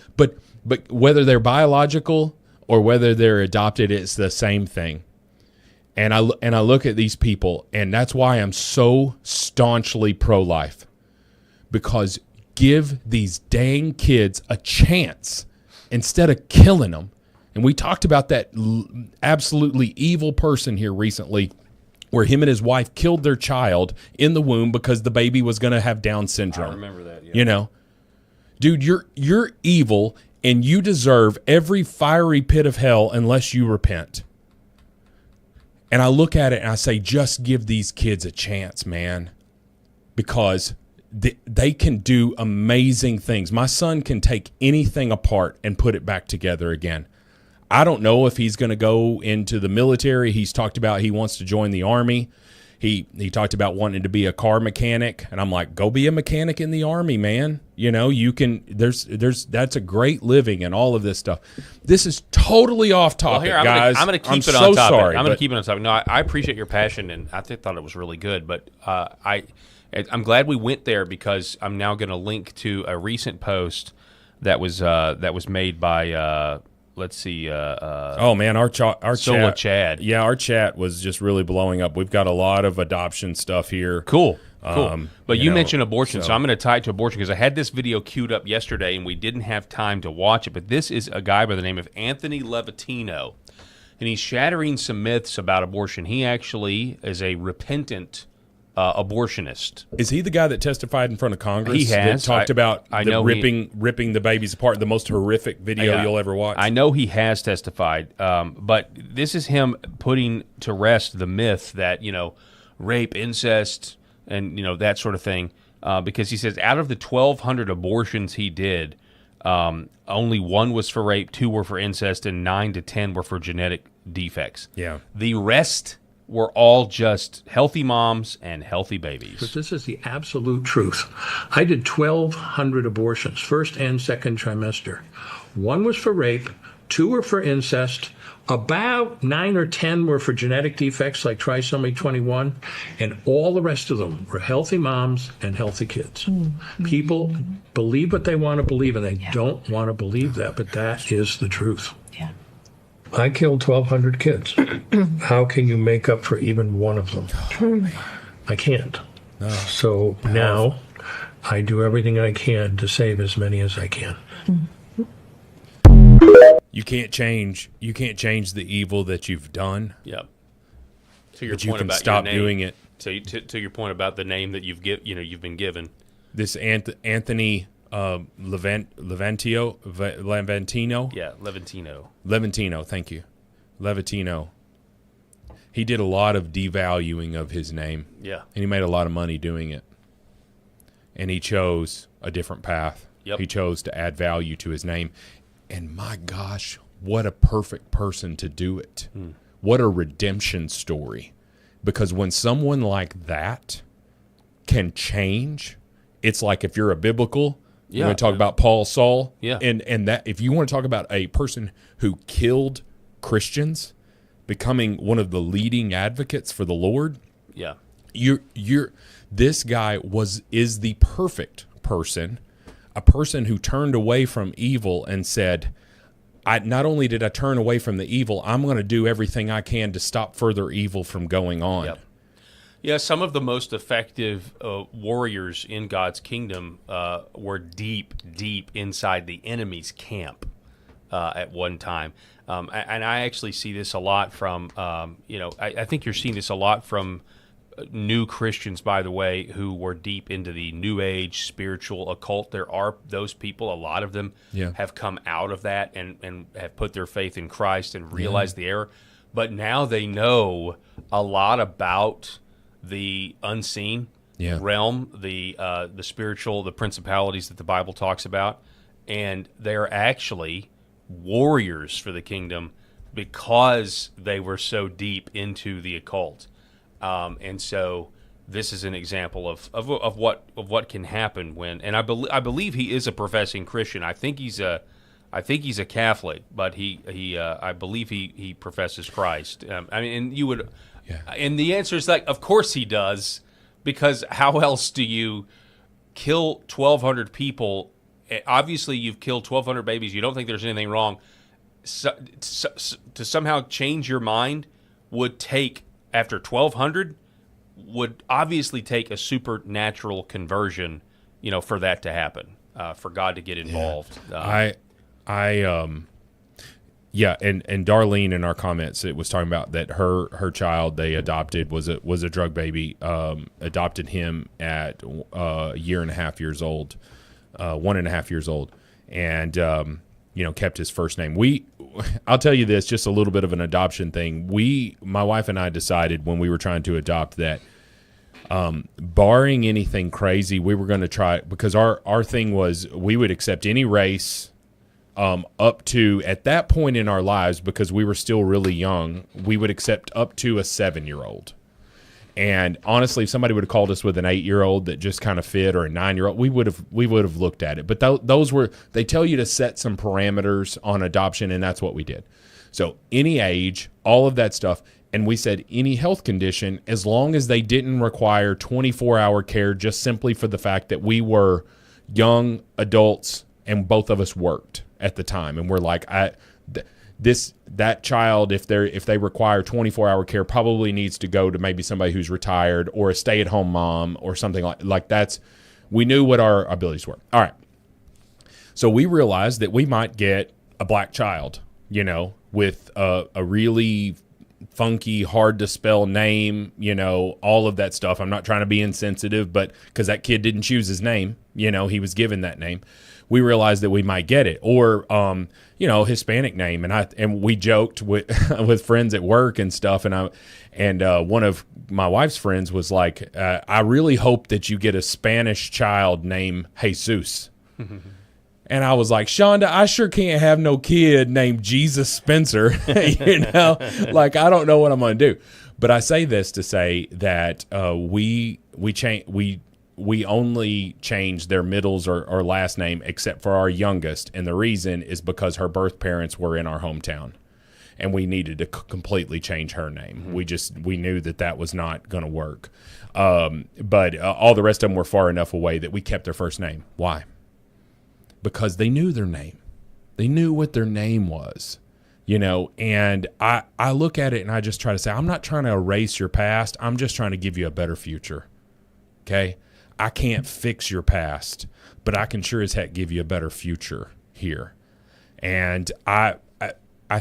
whether they're biological or whether they're adopted, it's the same thing. And I look at these people, and that's why I'm so staunchly pro-life, because give these dang kids a chance instead of killing them. And we talked about that absolutely evil person here recently, where him and his wife killed their child in the womb because the baby was going to have Down syndrome. I remember that. Yeah. You know, dude, you're evil, and you deserve every fiery pit of hell unless you repent. And I look at it and I say, just give these kids a chance, man, because they can do amazing things. My son can take anything apart and put it back together again. I don't know if he's going to go into the military. He's talked about he wants to join the Army. He talked about wanting to be a car mechanic, and I'm like, go be a mechanic in the Army, man. You know, you can. There's that's a great living and all of this stuff. This is totally off topic, well, here, guys. I'm going to keep it on topic. I'm going to keep it on topic. No, I appreciate your passion, and I thought it was really good. But I'm glad we went there, because I'm now going to link to a recent post that was made by. Let's see. Oh man, our chat. Chad. Yeah, our chat was just really blowing up. We've got a lot of adoption stuff here. Cool. But you mentioned abortion, so I'm going to tie it to abortion, because I had this video queued up yesterday and we didn't have time to watch it. But this is a guy by the name of Anthony Levatino, and he's shattering some myths about abortion. He actually is a repentant abortionist. Is he the guy that testified in front of Congress? He has. That talked about ripping the babies apart, the most horrific video you'll ever watch. I know he has testified, but this is him putting to rest the myth that, rape, incest, and, that sort of thing, because he says out of the 1,200 abortions he did, only 1 was for rape, 2 were for incest, and 9 to 10 were for genetic defects. Yeah. The rest were all just healthy moms and healthy babies. But this is the absolute truth. I did 1,200 abortions, first and second trimester. 1 was for rape, 2 were for incest, about 9 or 10 were for genetic defects like trisomy 21, and all the rest of them were healthy moms and healthy kids. Mm-hmm. People believe what they want to believe, and they don't want to believe that, but that is the truth. Yeah. I killed 1,200 kids. How can you make up for even one of them? I can't. No. So now I do everything I can to save as many as I can. You can't change the evil that you've done. Yep. To your but point you can about stop your name, doing it. To your point about the name that you've been given. This Anthony Levantino. Yeah, Levantino. Levantino, thank you. Levantino. He did a lot of devaluing of his name. Yeah. And he made a lot of money doing it. And he chose a different path. Yep. He chose to add value to his name. And my gosh, what a perfect person to do it. What a redemption story. Because when someone like that can change, it's like if you're a biblical, you want to talk about Paul, Saul, and that if you want to talk about a person who killed Christians, becoming one of the leading advocates for the Lord, this guy is the perfect person, a person who turned away from evil and said, I not only did I turn away from the evil, I'm going to do everything I can to stop further evil from going on. Yep. Yeah, some of the most effective warriors in God's kingdom were deep, deep inside the enemy's camp at one time. And I actually see this a lot from, I think you're seeing this a lot from new Christians, by the way, who were deep into the New Age spiritual occult. There are those people, a lot of them have come out of that and have put their faith in Christ and realized the error. But now they know a lot about the unseen realm, the spiritual, the principalities that the Bible talks about, and they're actually warriors for the kingdom because they were so deep into the occult. And so this is an example of what can happen when, and I believe he is a professing Christian. I think he's a Catholic, but I believe he professes Christ. And you would, and the answer is like, of course he does, because how else do you kill 1,200 people? Obviously, you've killed 1,200 babies. You don't think there's anything wrong. To somehow change your mind would take, after 1,200, would obviously take a supernatural conversion, for that to happen, for God to get involved. And Darlene in our comments, it was talking about that her child they adopted was a drug baby. Adopted him at a year and a half years old, 1.5 years old, and kept his first name. I'll tell you this, just a little bit of an adoption thing. My wife and I decided when we were trying to adopt that, barring anything crazy, we were going to try, because our thing was we would accept any race. Up to, at that point in our lives, because we were still really young, we would accept up to a 7-year-old. And honestly, if somebody would have called us with an 8-year-old that just kind of fit, or a 9-year-old, we would have looked at it. But they tell you to set some parameters on adoption, and that's what we did. So any age, all of that stuff, and we said any health condition, as long as they didn't require 24-hour care, just simply for the fact that we were young adults and both of us worked at the time, and we're like, that child, if they require 24-hour care, probably needs to go to maybe somebody who's retired or a stay-at-home mom or something like that's. We knew what our abilities were. All right, so we realized that we might get a black child, with a really funky, hard to spell name, all of that stuff. I'm not trying to be insensitive, but because that kid didn't choose his name, he was given that name. We realized that we might get it, or Hispanic name, and we joked with with friends at work and stuff, and one of my wife's friends was like, I really hope that you get a Spanish child named Jesus. And I was like, Shonda, I sure can't have no kid named Jesus Spencer. Like, I don't know what I'm going to do. But I say this to say that we only changed their middles or last name except for our youngest. And the reason is because her birth parents were in our hometown, and we needed to completely change her name. Mm-hmm. We knew that was not going to work. But all the rest of them were far enough away that we kept their first name. Why? Because they knew their name. They knew what their name was, and I look at it and I just try to say, I'm not trying to erase your past. I'm just trying to give you a better future. Okay? I can't fix your past, but I can sure as heck give you a better future here. And I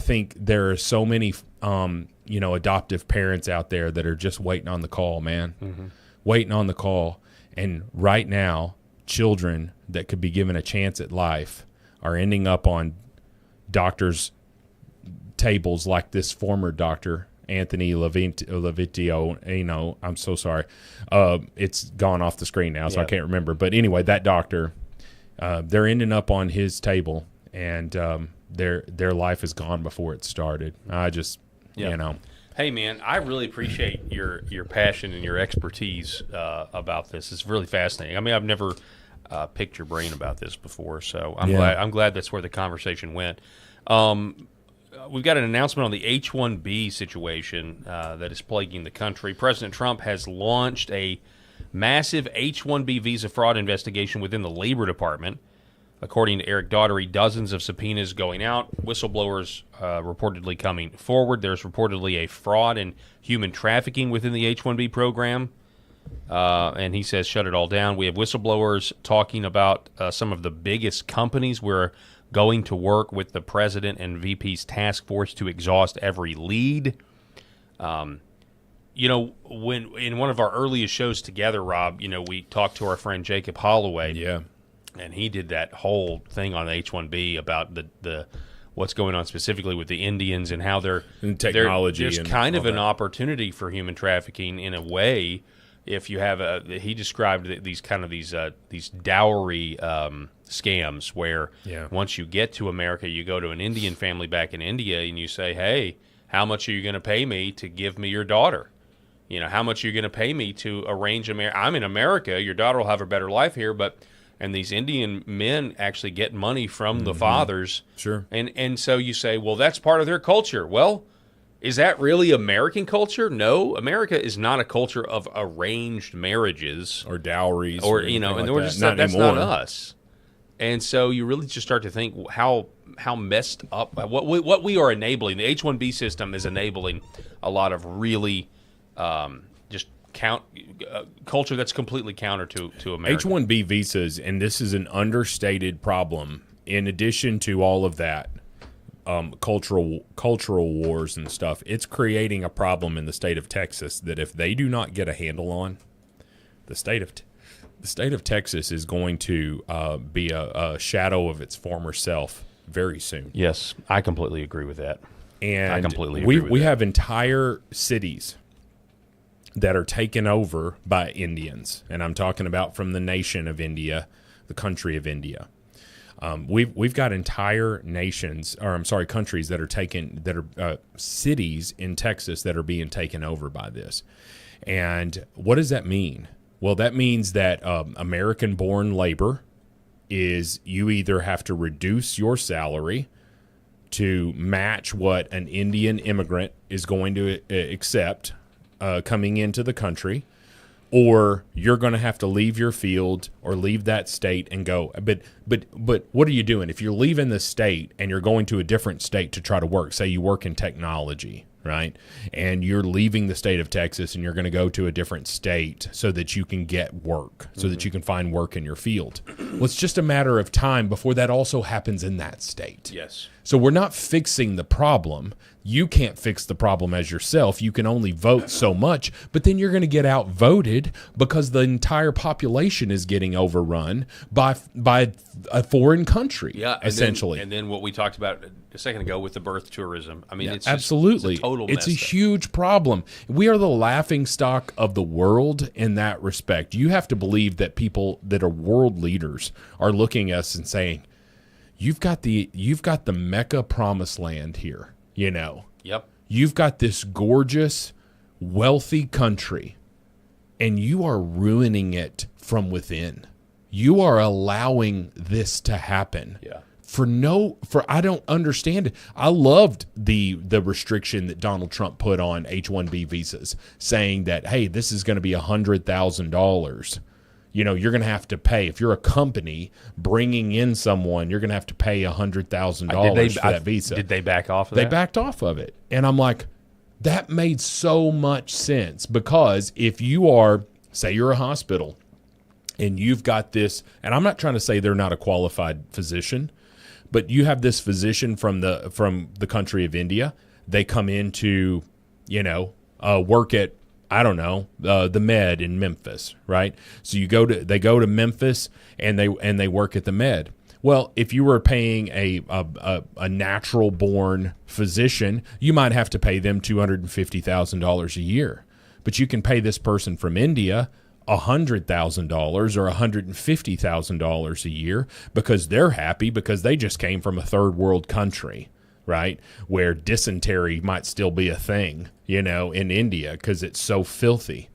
think there are so many, adoptive parents out there that are just waiting on the call, man. Mm-hmm. Waiting on the call. And right now, children that could be given a chance at life are ending up on doctors' tables like this former doctor, Anthony Levitio. I'm so sorry. It's gone off the screen now, so I can't remember. But anyway, that doctor, they're ending up on his table, and their life is gone before it started. I just, Hey, man, I really appreciate your passion and your expertise about this. It's really fascinating. I mean, I've never picked your brain about this before, so I'm glad that's where the conversation went. We've got an announcement on the H-1B situation that is plaguing the country. President Trump has launched a massive H-1B visa fraud investigation within the Labor Department. According to Eric Daugherty, dozens of subpoenas going out, whistleblowers reportedly coming forward. There's reportedly a fraud in human trafficking within the H-1B program. And he says, shut it all down. We have whistleblowers talking about some of the biggest companies. We're going to work with the president and VP's task force to exhaust every lead. You know, when in one of our earliest shows together, Rob, you know, we talked to our friend Jacob Holloway. Yeah. And he did that whole thing on H-1B about the what's going on specifically with the Indians and how they're technology. There's and kind of an that. opportunity for human trafficking in a way. If you have he described these dowry scams where once you get to America, you go to an Indian family back in India and you say, hey, how much are you going to pay me to give me your daughter? You know, how much are you going to pay me to arrange I'm in America. Your daughter will have a better life here, and these Indian men actually get money from the fathers. Sure. And so you say, well, that's part of their culture. Well, is that really American culture? No, America is not a culture of arranged marriages or dowries, or you know, and we're just that's not us. And so you really just start to think how messed up what we are enabling. The H-1B system is enabling a lot of really just culture that's completely counter to America. H-1B visas, and this is an understated problem. In addition to all of that. Cultural wars and stuff, it's creating a problem in the state of Texas that if they do not get a handle on, the state of Texas is going to be a shadow of its former self very soon. Yes, I completely agree with that. And I completely agree with we that. have entire cities that are taken over by Indians, and I'm talking about from the nation of India, the country of India. We've got entire nations, or I'm sorry, countries that are cities in Texas that are being taken over by this. And what does that mean? Well, that means that American-born labor is you either have to reduce your salary to match what an Indian immigrant is going to accept coming into the country, or you're going to have to leave your field or leave that state and go. But what are you doing? If you're leaving the state and you're going to a different state to try to work, say you work in technology, right? And you're leaving the state of Texas and you're going to go to a different state so that you can get work, so that you can find work in your field. Well, it's just a matter of time before that also happens in that state. Yes. So we're not fixing the problem. You can't fix the problem as yourself. You can only vote so much, but then you're going to get outvoted because the entire population is getting overrun by a foreign country, essentially. And then what we talked about a second ago with the birth tourism. I mean, it's absolutely just, it's a total it's a mess. huge problem. We are the laughing stock of the world in that respect. You have to believe that people that are world leaders are looking at us and saying, You've got the Mecca promised land here, you know. Yep. You've got this gorgeous, wealthy country, and you are ruining it from within. You are allowing this to happen. Yeah. I don't understand it. I loved the restriction that Donald Trump put on H-1B visas, saying that, hey, this is going to be $100,000. You know, you're going to have to pay. If you're a company bringing in someone, you're going to have to pay $100,000 for that visa. Did they back off of that? They backed off of it. And I'm like, that made so much sense, because if you are, say you're a hospital and you've got this, and I'm not trying to say they're not a qualified physician, but you have this physician from the country of India. They come into, work at, I don't know, the Med in Memphis, right? So they go to Memphis and they work at the Med. Well, if you were paying a natural born physician, you might have to pay them $250,000 a year. But you can pay this person from India $100,000 or $150,000 a year because they're happy because they just came from a third world country, right? Where dysentery might still be a thing, in India because it's so filthy,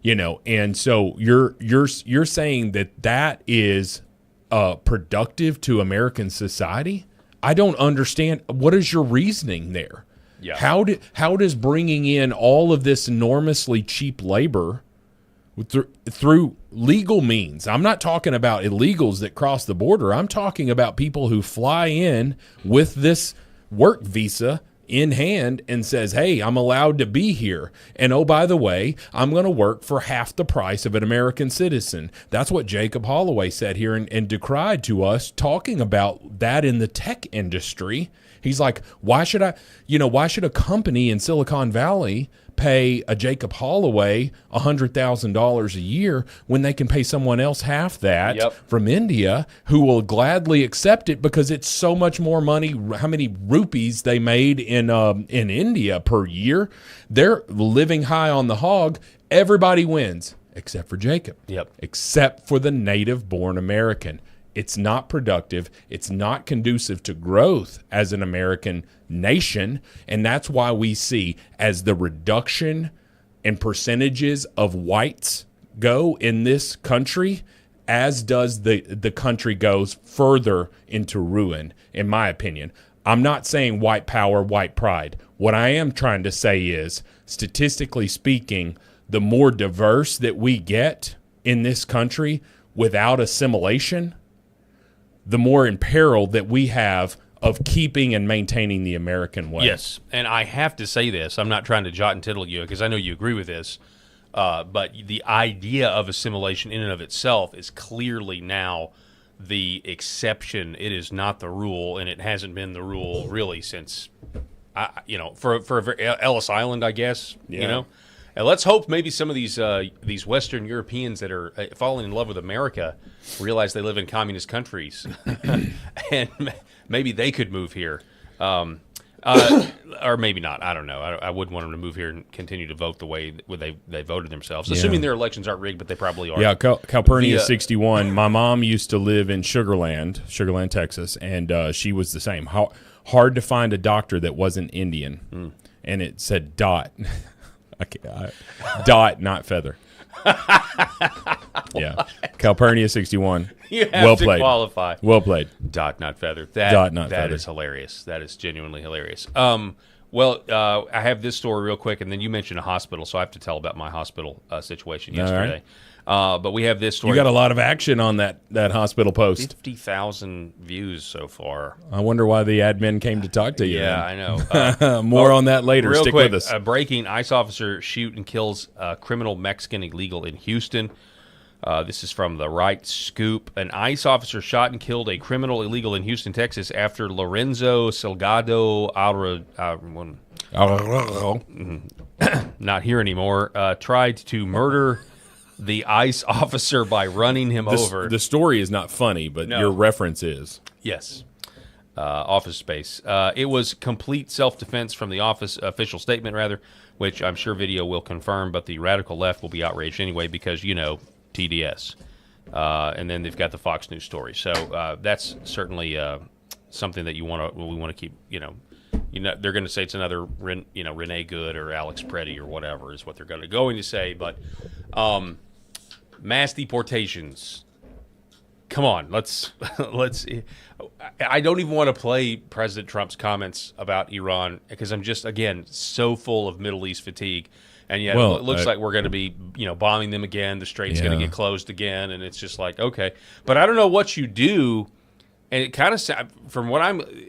And so you're saying that is productive to American society? I don't understand. What is your reasoning there? Yeah. How does bringing in all of this enormously cheap labor through legal means. I'm not talking about illegals that cross the border. I'm talking about people who fly in with this work visa in hand and says, hey, I'm allowed to be here. And oh, by the way, I'm going to work for half the price of an American citizen. That's what Jacob Holloway said here and decried to us, talking about that in the tech industry. He's like, why should a company in Silicon Valley pay a Jacob Holloway $100,000 a year when they can pay someone else half that from India who will gladly accept it because it's so much more money. How many rupees they made in India per year? They're living high on the hog. Everybody wins except for Jacob. Except for the native-born American. It's not productive. It's not conducive to growth as an American nation. And that's why we see, as the reduction in percentages of whites go in this country, as does the country goes further into ruin, in my opinion. I'm not saying white power, white pride. What I am trying to say is, statistically speaking, the more diverse that we get in this country without assimilation, the more in peril that we have of keeping and maintaining the American way. Yes, and I have to say this. I'm not trying to jot and tittle you because I know you agree with this, but the idea of assimilation in and of itself is clearly now the exception. It is not the rule, and it hasn't been the rule really since, for Ellis Island, I guess, And let's hope maybe some of these Western Europeans that are falling in love with America realize they live in communist countries, and maybe they could move here, or maybe not. I don't know. I wouldn't want them to move here and continue to vote the way they voted themselves, assuming their elections aren't rigged, but they probably are. Yeah, Calpurnia 61. My mom used to live in Sugarland, Texas, and she was the same. Hard to find a doctor that wasn't Indian, and it said dot. Dot, not feather. Yeah, Calpurnia 61. You have to qualify. Well played. Dot, not feather. Dot, not feather. That is hilarious. That is genuinely hilarious. I have this story real quick, and then you mentioned a hospital, so I have to tell about my hospital situation yesterday. But we have this story. You got a lot of action on that hospital post. 50,000 views so far. I wonder why the admin came to talk to you. Yeah, I know. More on that later. Real Stick quick, with us. Breaking: ICE officer shoot and kills criminal Mexican illegal in Houston. This is from the Right Scoop. An ICE officer shot and killed a criminal illegal in Houston, Texas, after Lorenzo Salgado not here anymore, tried to murder the ICE officer by running him over. The story is not funny, but your reference is. Yes. Office Space. It was complete self-defense from the office official statement, rather, which I'm sure video will confirm, but the radical left will be outraged anyway because, TDS. And then they've got the Fox News story. So that's certainly something that we want to keep, they're going to say it's another, Renee Good or Alex Preddy or whatever is what they're going to say. But mass deportations. Come on, let's. I don't even want to play President Trump's comments about Iran because I'm just, again, so full of Middle East fatigue. And yet it looks like we're going to be, bombing them again. The strait's going to get closed again. And it's just like, okay. But I don't know what you do. And it kind of, from what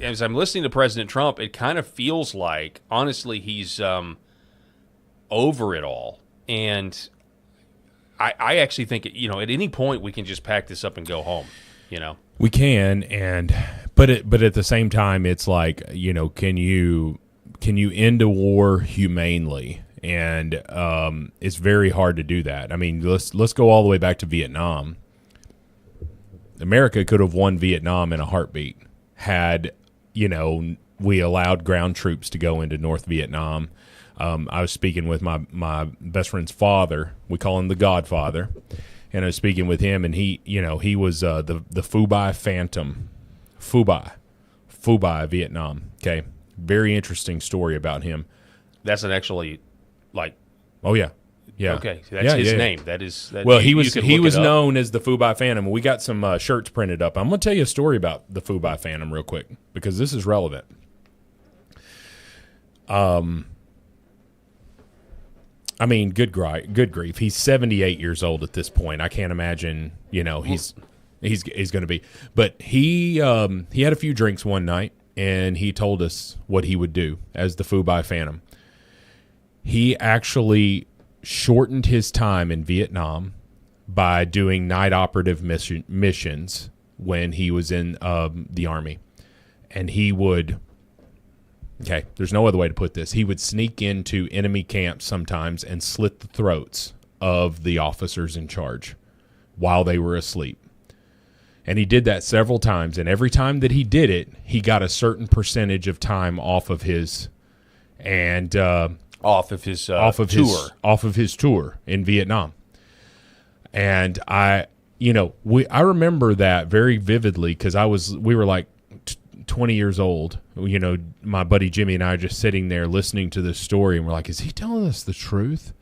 as I'm listening to President Trump, it kind of feels like, honestly, he's over it all. And I actually think, at any point we can just pack this up and go home, We can, but at the same time, it's like, can you end a war humanely? And it's very hard to do that. I mean, let's go all the way back to Vietnam. America could have won Vietnam in a heartbeat had, we allowed ground troops to go into North Vietnam. I was speaking with my best friend's father. We call him the Godfather. And I was speaking with him, and he was the Phu Bai Phantom. Phu Bai, Vietnam. Okay. Very interesting story about him. That's an actually, Oh, yeah. Yeah. Okay, that's his name. That is. He was known as the Phu Bai Phantom. We got some shirts printed up. I'm going to tell you a story about the Phu Bai Phantom real quick because this is relevant. I mean, good grief. He's 78 years old at this point. I can't imagine, he's going to be. But he had a few drinks one night, and he told us what he would do as the Fubai Phantom. He actually shortened his time in Vietnam by doing night operative missions when he was in the Army. And he would, there's no other way to put this. He would sneak into enemy camps sometimes and slit the throats of the officers in charge while they were asleep. And he did that several times. And every time that he did it, he got a certain percentage of time off of his tour in Vietnam. And I remember that very vividly because we were like 20 years old. My buddy Jimmy and I are just sitting there listening to this story, and we're like, is he telling us the truth?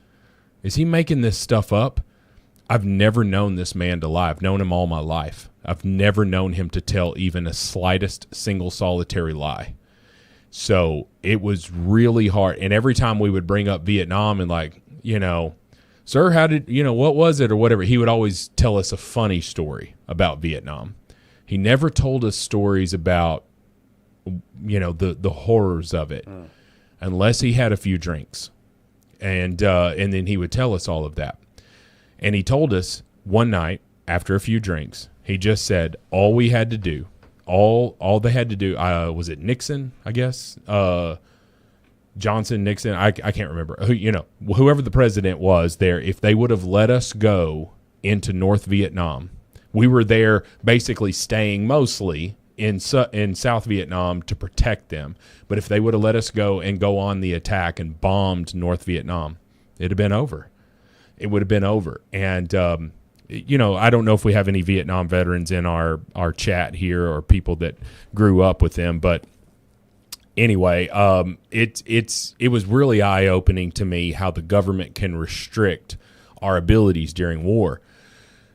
Is he making this stuff up? I've never known this man to lie. I've known him all my life. I've never known him to tell even a slightest single solitary lie. So it was really hard. And every time we would bring up Vietnam and sir, how did, what was it or whatever, he would always tell us a funny story about Vietnam. He never told us stories about, the horrors of it unless he had a few drinks. And then he would tell us all of that. And he told us one night after a few drinks, he just said all we had to do, all they had to do, was it Nixon, I guess? Johnson, Nixon, I can't remember. Whoever the president was there, if they would have let us go into North Vietnam, we were there basically staying mostly in South Vietnam to protect them. But if they would have let us go and go on the attack and bombed North Vietnam, it'd have been over. It would have been over. And, I don't know if we have any Vietnam veterans in our chat here or people that grew up with them, but anyway, it was really eye-opening to me how the government can restrict our abilities during war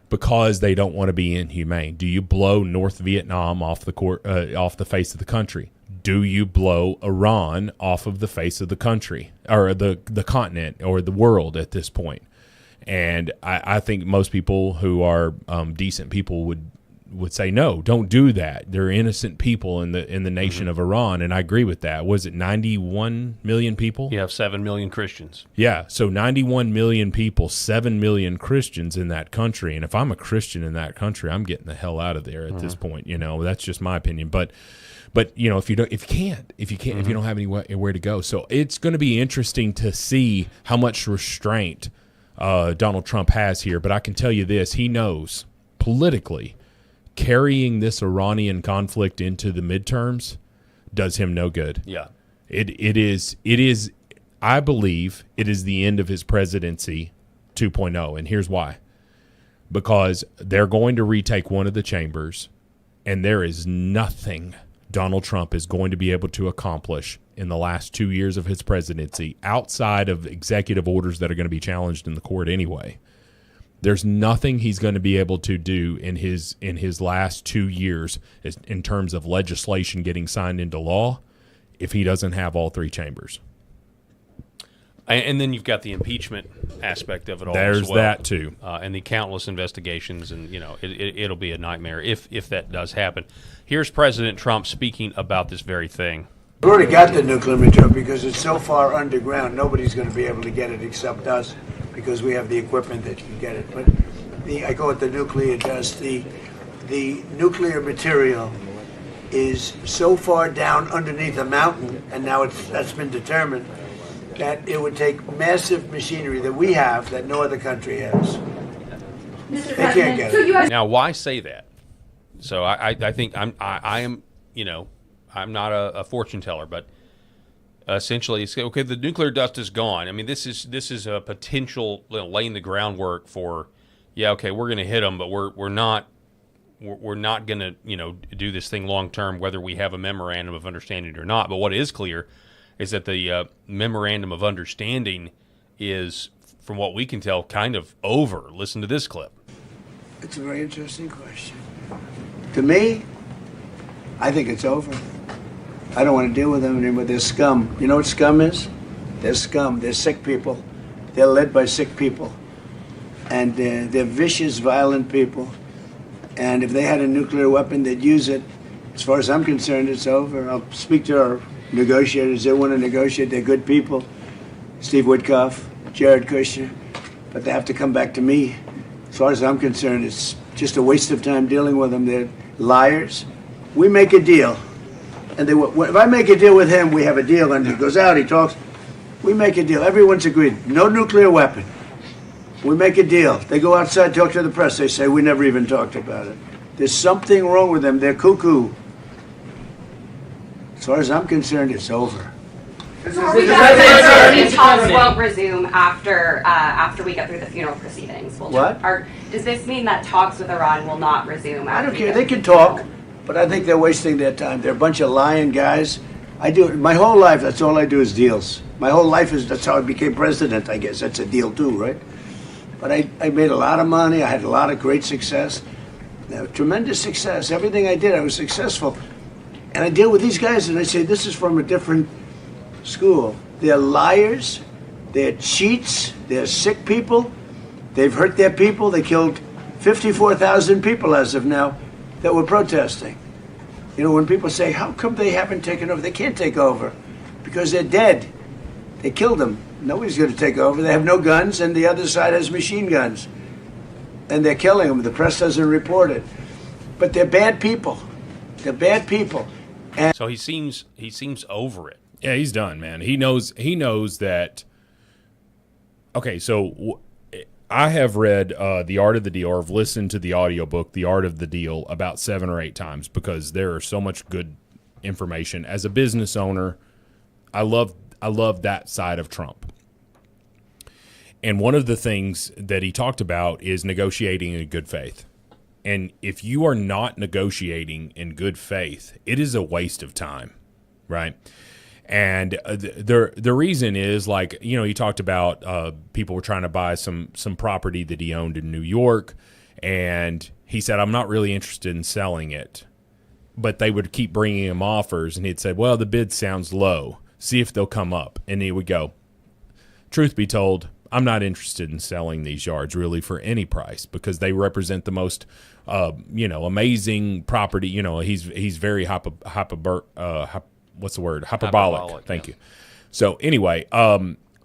because they don't want to be inhumane. Do you blow North Vietnam off the face of the country? Do you blow Iran off of the face of the country or the continent or the world at this point? And I think most people who are decent people would say, no, don't do that. They're innocent people in the nation of Iran, and I agree with that. Was it 91 million people? You have 7 million Christians. Yeah, so 91 million people, 7 million Christians in that country. And if I'm a Christian in that country, I'm getting the hell out of there at this point. That's just my opinion. But if you don't have anywhere to go, so it's going to be interesting to see how much restraint Donald Trump has here. But I can tell you this: he knows politically carrying this Iranian conflict into the midterms does him no good. Yeah, it is. I believe it is the end of his presidency 2.0, and here's why: because they're going to retake one of the chambers, and there is nothing Donald Trump is going to be able to accomplish in the last 2 years of his presidency outside of executive orders that are going to be challenged in the court anyway. There's nothing he's going to be able to do in his last 2 years in terms of legislation getting signed into law if he doesn't have all three chambers. And then you've got the impeachment aspect of it all. There's as well. that too, and the countless investigations, and it'll be a nightmare if that does happen. Here's President Trump speaking about this very thing. We've already got the nuclear material because it's so far underground. Nobody's going to be able to get it except us because we have the equipment that can get it. But I call it the nuclear dust. The nuclear material is so far down underneath a mountain, and now that's been determined, that it would take massive machinery that we have that no other country has. They can't get it. Now, why say that? So I think I am I'm not a fortune teller, but essentially, it's okay. The nuclear dust is gone. I mean, this is a potential laying the groundwork for, we're going to hit them, but we're not going to do this thing long term, whether we have a memorandum of understanding or not. But what is clear is that the memorandum of understanding is, from what we can tell, kind of over. Listen to this clip. It's a very interesting question. To me, I think it's over. I don't want to deal with them anymore. They're scum. You know what scum is? They're scum. They're sick people. They're led by sick people. And they're vicious, violent people. And if they had a nuclear weapon, they'd use it. As far as I'm concerned, it's over. I'll speak to our negotiators. They want to negotiate. They're good people. Steve Witkoff, Jared Kushner. But they have to come back to me. As far as I'm concerned, it's just a waste of time dealing with them. They're liars. We make a deal. And if I make a deal with him, we have a deal. And he goes out, he talks. We make a deal. Everyone's agreed. No nuclear weapon. We make a deal. They go outside, talk to the press. They say, we never even talked about it. There's something wrong with them. They're cuckoo. As far as I'm concerned, it's over. Talks won't resume after we get through the funeral proceedings. Does this mean that talks with Iran will not resume? I don't care. They can talk, but I think they're wasting their time. They're a bunch of lying guys. I do my whole life. That's all I do is deals. My whole life that's how I became president. I guess that's a deal too, right? But I made a lot of money. I had a lot of great success, tremendous success. Everything I did, I was successful. And I deal with these guys, and I say, this is from a different school. They're liars. They're cheats. They're sick people. They've hurt their people. They killed 54,000 people as of now that were protesting. You know, when people say, how come they haven't taken over? They can't take over because they're dead. They killed them. Nobody's going to take over. They have no guns, and the other side has machine guns. And they're killing them. The press doesn't report it. But they're bad people. They're bad people. And so he seems over it. Yeah, he's done, man. He knows that. Okay, so I have read The Art of the Deal, or I've listened to the audiobook The Art of the Deal about 7 or 8 times because there is so much good information. As a business owner, I love that side of Trump. And one of the things that he talked about is negotiating in good faith. And if you are not negotiating in good faith, it is a waste of time, right? And the reason is, like, you know, he talked about people were trying to buy some property that he owned in New York, and he said, I'm not really interested in selling it. But they would keep bringing him offers, and he'd say, well, the bid sounds low. See if they'll come up. And he would go, truth be told, I'm not interested in selling these yards really for any price because they represent the most, amazing property. You know, he's very hyperbolic. Thank you. So anyway,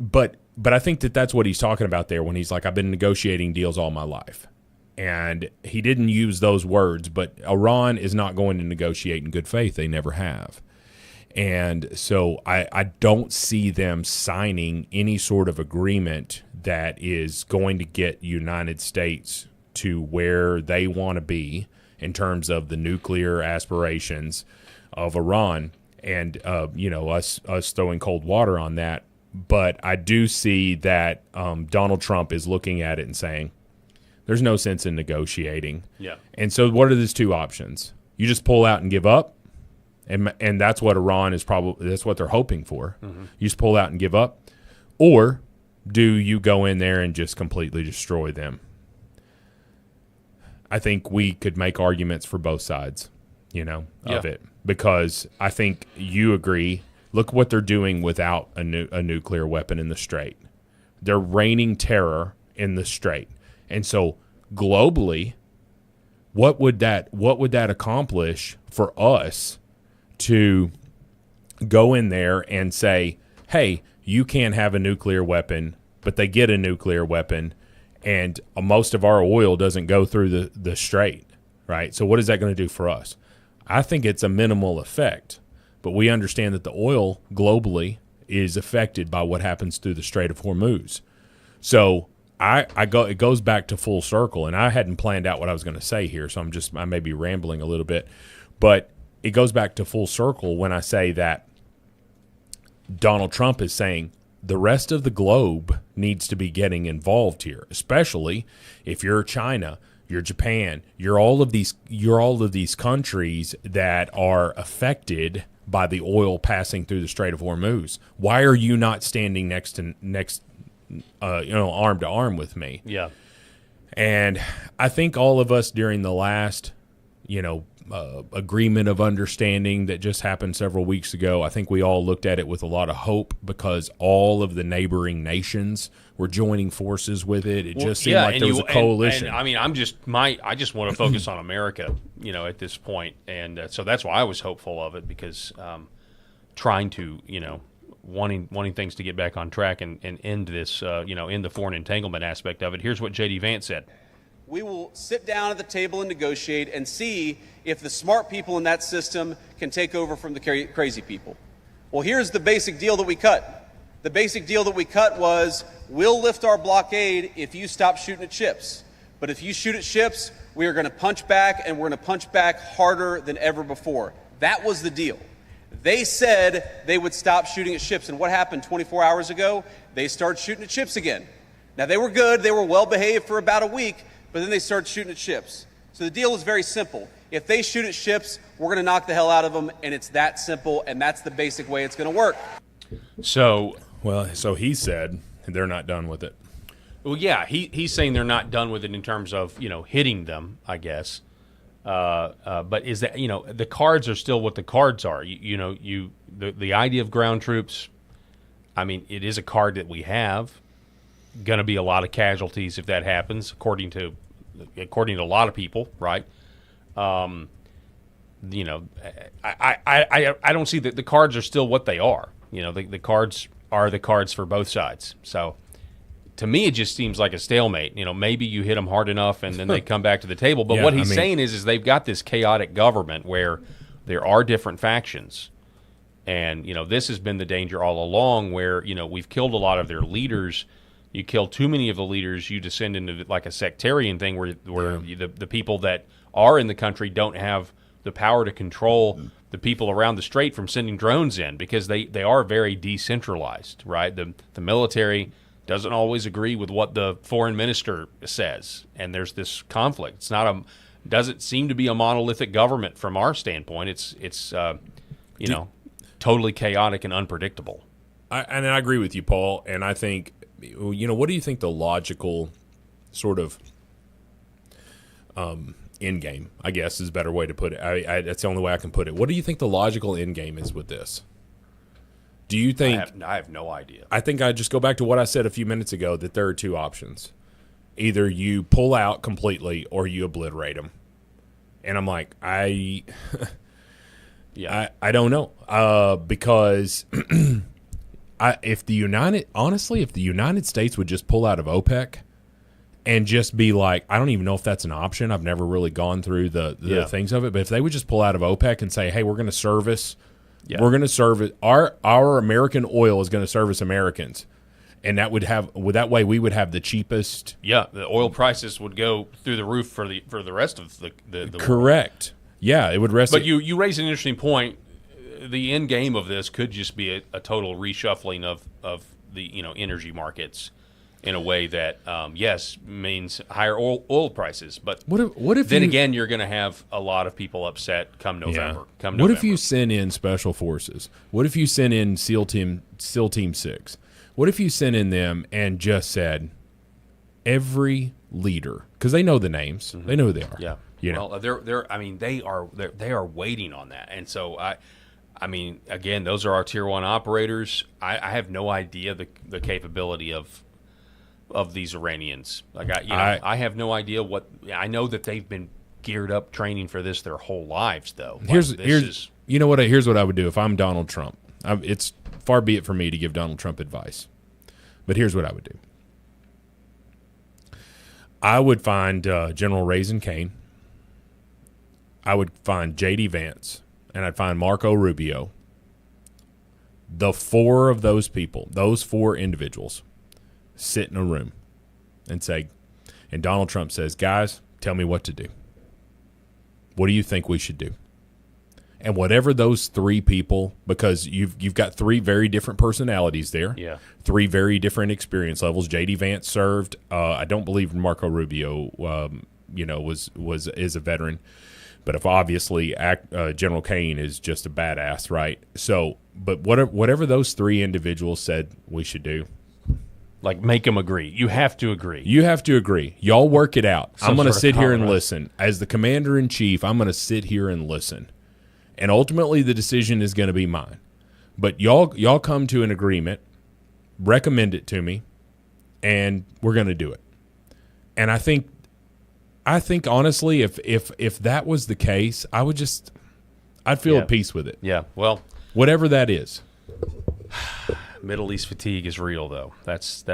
but I think that's what he's talking about there when he's like, I've been negotiating deals all my life. And he didn't use those words, but Iran is not going to negotiate in good faith. They never have. And so I don't see them signing any sort of agreement that is going to get United States to where they want to be in terms of the nuclear aspirations of Iran and, us throwing cold water on that. But I do see that Donald Trump is looking at it and saying, there's no sense in negotiating. Yeah. And so what are these two options? You just pull out and give up? And that's what Iran is that's what they're hoping for. Mm-hmm. You just pull out and give up? Or do you go in there and just completely destroy them? I think we could make arguments for both sides, of it. Because I think you agree, look what they're doing without a nuclear weapon in the Strait. They're raining terror in the Strait. And so globally, what would that accomplish for us to go in there and say, hey, you can't have a nuclear weapon, but they get a nuclear weapon, and most of our oil doesn't go through the strait, right? So what is that going to do for us? I think it's a minimal effect, but we understand that the oil globally is affected by what happens through the Strait of Hormuz. So it goes back to full circle, and I hadn't planned out what I was going to say here, so I may be rambling a little bit, but it goes back to full circle when I say that Donald Trump is saying the rest of the globe needs to be getting involved here, especially if you're China, you're Japan, you're all of these countries that are affected by the oil passing through the Strait of Hormuz. Why are you not standing arm to arm with me? Yeah. And I think all of us during the last, agreement of understanding that just happened several weeks ago. I think we all looked at it with a lot of hope because all of the neighboring nations were joining forces with it. It just seemed like there was a coalition. And, I mean, I just want to focus on America, at this point, and so that's why I was hopeful of it, because trying to, wanting things to get back on track and end this, end the foreign entanglement aspect of it. Here's what J.D. Vance said. We will sit down at the table and negotiate and see if the smart people in that system can take over from the crazy people. Well, here's the basic deal that we cut. The basic deal that we cut was, we'll lift our blockade if you stop shooting at ships. But if you shoot at ships, we are going to punch back, and we're going to punch back harder than ever before. That was the deal. They said they would stop shooting at ships, and what happened 24 hours ago? They started shooting at ships again. Now, they were good. They were well behaved for about a week, but then they started shooting at ships. So the deal is very simple. If they shoot at ships, we're going to knock the hell out of them, and it's that simple, and that's the basic way it's going to work. So he said they're not done with it. Well, yeah, he's saying they're not done with it in terms of, hitting them, I guess. But is that, the cards are still what the cards are. The idea of ground troops, I mean, it is a card that we have. Going to be a lot of casualties if that happens, according to a lot of people, right? I don't see that the cards are still what they are. The cards are the cards for both sides. So to me, it just seems like a stalemate. Maybe you hit them hard enough and then they come back to the table. But what he's saying is they've got this chaotic government where there are different factions. And, this has been the danger all along where, we've killed a lot of their leaders. You kill too many of the leaders, you descend into like a sectarian thing where the people that are in the country don't have the power to control the people around the strait from sending drones in, because they are very decentralized, right? The military doesn't always agree with what the foreign minister says, and there's this conflict. It's not doesn't seem to be a monolithic government from our standpoint. It's totally chaotic and unpredictable. I agree with you, Paul, and I think, what do you think the logical sort of end game, I guess, is a better way to put it. That's the only way I can put it. What do you think the logical end game is with this? Do you think... I have no idea. I think I just go back to what I said a few minutes ago, that there are two options. Either you pull out completely or you obliterate them. And I'm like, I don't know. Because... if the United States would just pull out of OPEC and just be like, I don't even know if that's an option. I've never really gone through the things of it. But if they would just pull out of OPEC and say, hey, we're going to service, our American oil is going to service Americans. And that that way we would have the cheapest. Yeah, the oil prices would go through the roof for the rest of the correct. World. Yeah, it would rest. But you raise an interesting point. The end game of this could just be a total reshuffling of the energy markets in a way that means higher oil prices. But what if then again you're going to have a lot of people upset come November. Yeah. What if you send in special forces? What if you send in SEAL Team 6? What if you sent in them and just said every leader, because they know the names, they know who they are. Yeah. Well, they are waiting on that, and so I mean, again, those are our tier 1 operators. I have no idea the capability of these Iranians. Like I have no idea what. I know that they've been geared up training for this their whole lives, though. Here's what I would do if I'm Donald Trump. It's far be it for me to give Donald Trump advice, but here's what I would do. I would find General Raisin Kane. I would find J.D. Vance. And I'd find Marco Rubio. The four of those people, those four individuals, sit in a room and say, and Donald Trump says, guys, tell me what to do. What do you think we should do? And whatever those three people, because you've got three very different personalities there, three very different experience levels. J.D. Vance served. I don't believe Marco Rubio, is a veteran. But if obviously General Kane is just a badass, right? So, but whatever those three individuals said we should do, Like, make them agree. You have to agree. You have to agree. Y'all work it out. I'm going to sort of sit here and compromise. listen. As the commander-in-chief, I'm going to sit here and listen. And ultimately, the decision is going to be mine. But y'all come to an agreement, recommend it to me, and we're going to do it. And I think honestly, if that was the case, I'd feel at peace with it. Yeah, well, whatever that is. Middle East fatigue is real, though. That's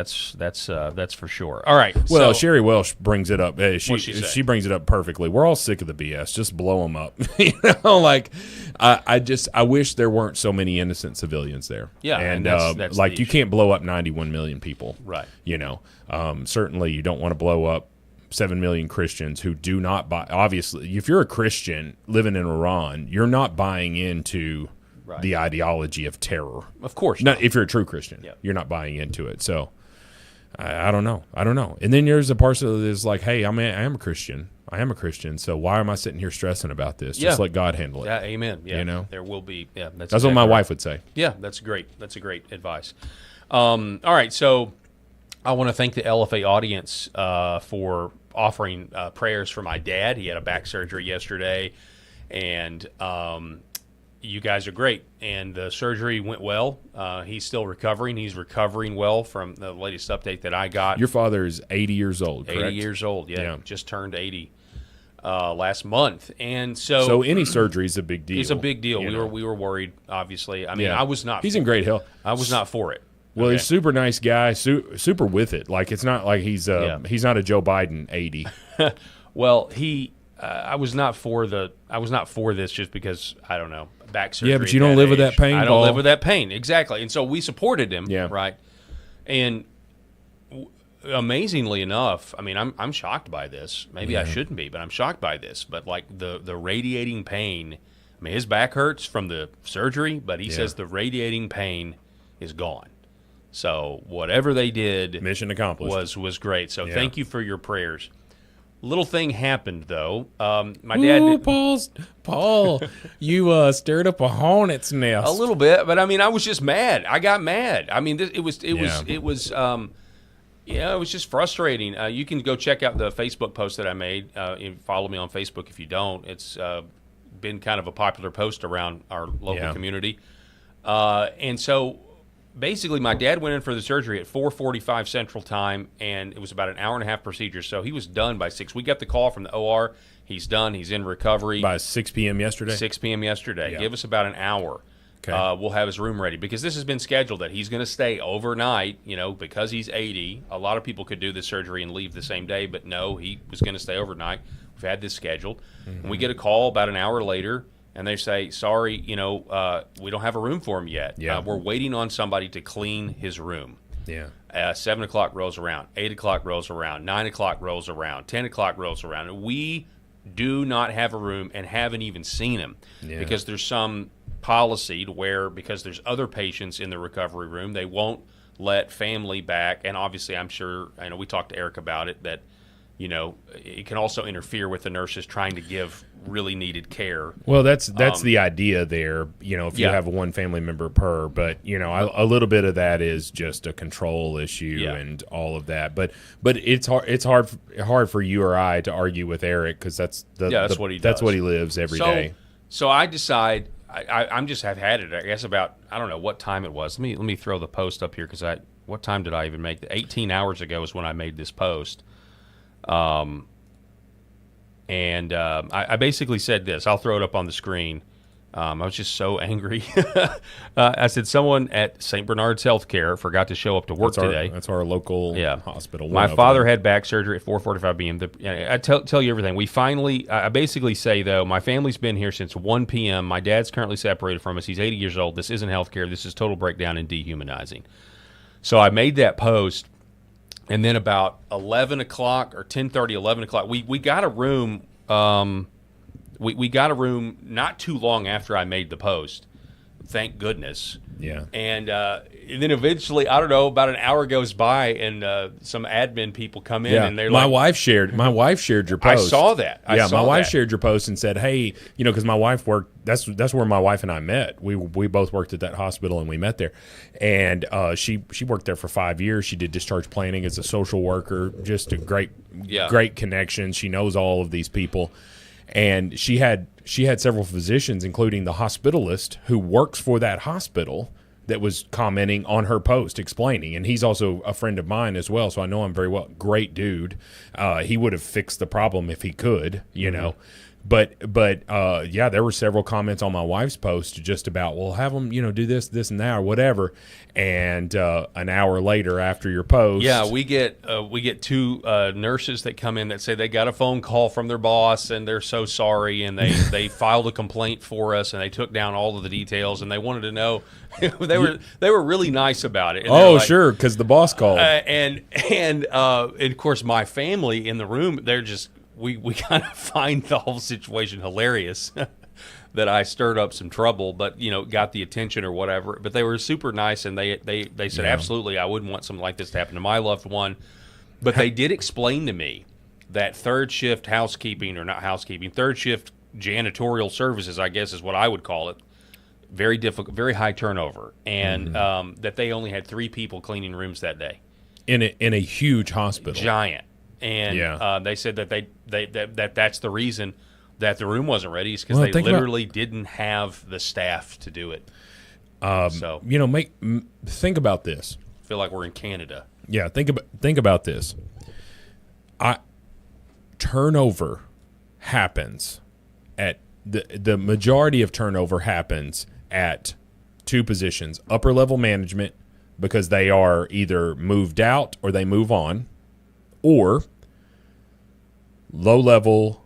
for sure. All right. Well, so, Sherry Welsh brings it up. What'd she say? She brings it up perfectly. We're all sick of the BS. Just blow them up. Like I wish there weren't so many innocent civilians there. Yeah, and that's like the you issue. can't blow up 91 million people. Right. Certainly you don't want to blow up 7 million Christians who do not buy. Obviously, if you're a Christian living in Iran, you're not buying into the ideology of terror. Of course not. If you're a true Christian, you're not buying into it. So I don't know. And then there's a part that is like, hey, I am a Christian. So why am I sitting here stressing about this? Just let God handle it. Yeah, amen. Yeah, there will be. Yeah, that's what my exactly wife would say. Yeah, that's great. That's a great advice. All right, so I want to thank the LFA audience for offering prayers for my dad. He had a back surgery yesterday, and you guys are great. And the surgery went well. He's still recovering. He's recovering well from the latest update that I got. Your father is 80 years old, correct? 80 years old, yeah. Just turned 80 last month. And so any surgery is a big deal. It's a big deal. We were worried, obviously. I mean, I was not. He's in great health. I was not for it. Well, he's a super nice guy, super with it. Like, it's not like he's not a Joe Biden 80. Well, I was not for this just because, I don't know, back surgery. Yeah, but you don't live with that pain, I Paul. don't live with that pain, exactly. And so we supported him, right? And amazingly enough, I mean, I'm shocked by this. Maybe I shouldn't be, but I'm shocked by this. But like the radiating pain, I mean, his back hurts from the surgery, but he says the radiating pain is gone. So whatever they did, mission accomplished, was great. So thank you for your prayers. Little thing happened though. My dad. Paul, you stirred up a hornet's nest. A little bit, but I mean, I was just mad. I got mad. I mean, it was just frustrating. You can go check out the Facebook post that I made. Follow me on Facebook if you don't. It's been kind of a popular post around our local community, and so. Basically, my dad went in for the surgery at 4:45 Central Time, and it was about an hour and a half procedure. So he was done by 6. We got the call from the OR. He's done. He's in recovery. By 6 p.m. yesterday? 6 p.m. yesterday. Yeah. Give us about an hour. Okay. We'll have his room ready because this has been scheduled that he's going to stay overnight, because he's 80. A lot of people could do the surgery and leave the same day, but no, he was going to stay overnight. We've had this scheduled. Mm-hmm. And we get a call about an hour later. And they say, sorry, we don't have a room for him yet. Yeah. We're waiting on somebody to clean his room. Yeah. 7 o'clock rolls around. 8 o'clock rolls around. 9 o'clock rolls around. 10 o'clock rolls around. And we do not have a room and haven't even seen him because there's some policy to where, because there's other patients in the recovery room, they won't let family back. And obviously, I'm sure, we talked to Eric about it, that it can also interfere with the nurses trying to give really needed care. Well, that's the idea there. If you have one family member per, but a little bit of that is just a control issue and all of that. But it's hard. It's hard for you or I to argue with Eric because that's what he does. That's what he lives every day. So I decide I'm just have had it. I guess about I don't know what time it was. Let me throw the post up here because what time did I even make? 18 hours ago is when I made this post. I basically said this. I'll throw it up on the screen. I was just so angry. I said someone at St. Bernard's Healthcare forgot to show up to work today. That's our local hospital. My father had back surgery at 4:45 p.m. I tell you everything. We finally, I basically say, though, my family's been here since 1 p.m. My dad's currently separated from us. He's 80 years old. This isn't healthcare. This is total breakdown and dehumanizing. So I made that post. And then about 11 o'clock or 10:30, 11 o'clock, we got a room. We got a room not too long after I made the post. Thank goodness. Yeah. And then eventually, I don't know, about an hour goes by, and some admin people come in, and they're my like, wife shared your post. I saw that. My wife shared your post and said, "Hey, because my wife worked. That's where my wife and I met. We both worked at that hospital, and we met there. And she worked there for 5 years. She did discharge planning as a social worker. Just a great connection. She knows all of these people, and she had several physicians, including the hospitalist who works for that hospital, that was commenting on her post, explaining. And he's also a friend of mine as well, so I know him very well. Great dude. He would have fixed the problem if he could, you know. But there were several comments on my wife's post just about, well, have them, do this, and that, or whatever. And an hour later, after your post, we get two nurses that come in that say they got a phone call from their boss and they're so sorry, and they filed a complaint for us, and they took down all of the details, and they wanted to know. they were really nice about it. And sure, because the boss called. And of course, my family in the room, they're just. We kind of find the whole situation hilarious that I stirred up some trouble, but got the attention or whatever. But they were super nice, and they said absolutely, I wouldn't want something like this to happen to my loved one. But they did explain to me that third shift janitorial services, I guess is what I would call it, very difficult, very high turnover, and that they only had 3 people cleaning rooms that day in a huge hospital, giant. And they said that that's the reason that the room wasn't ready, is because they literally didn't have the staff to do it. Think about this. I feel like we're in Canada. Yeah, think about this. Turnover happens at the majority of turnover happens at 2 positions: upper level management, because they are either moved out or they move on, or low-level,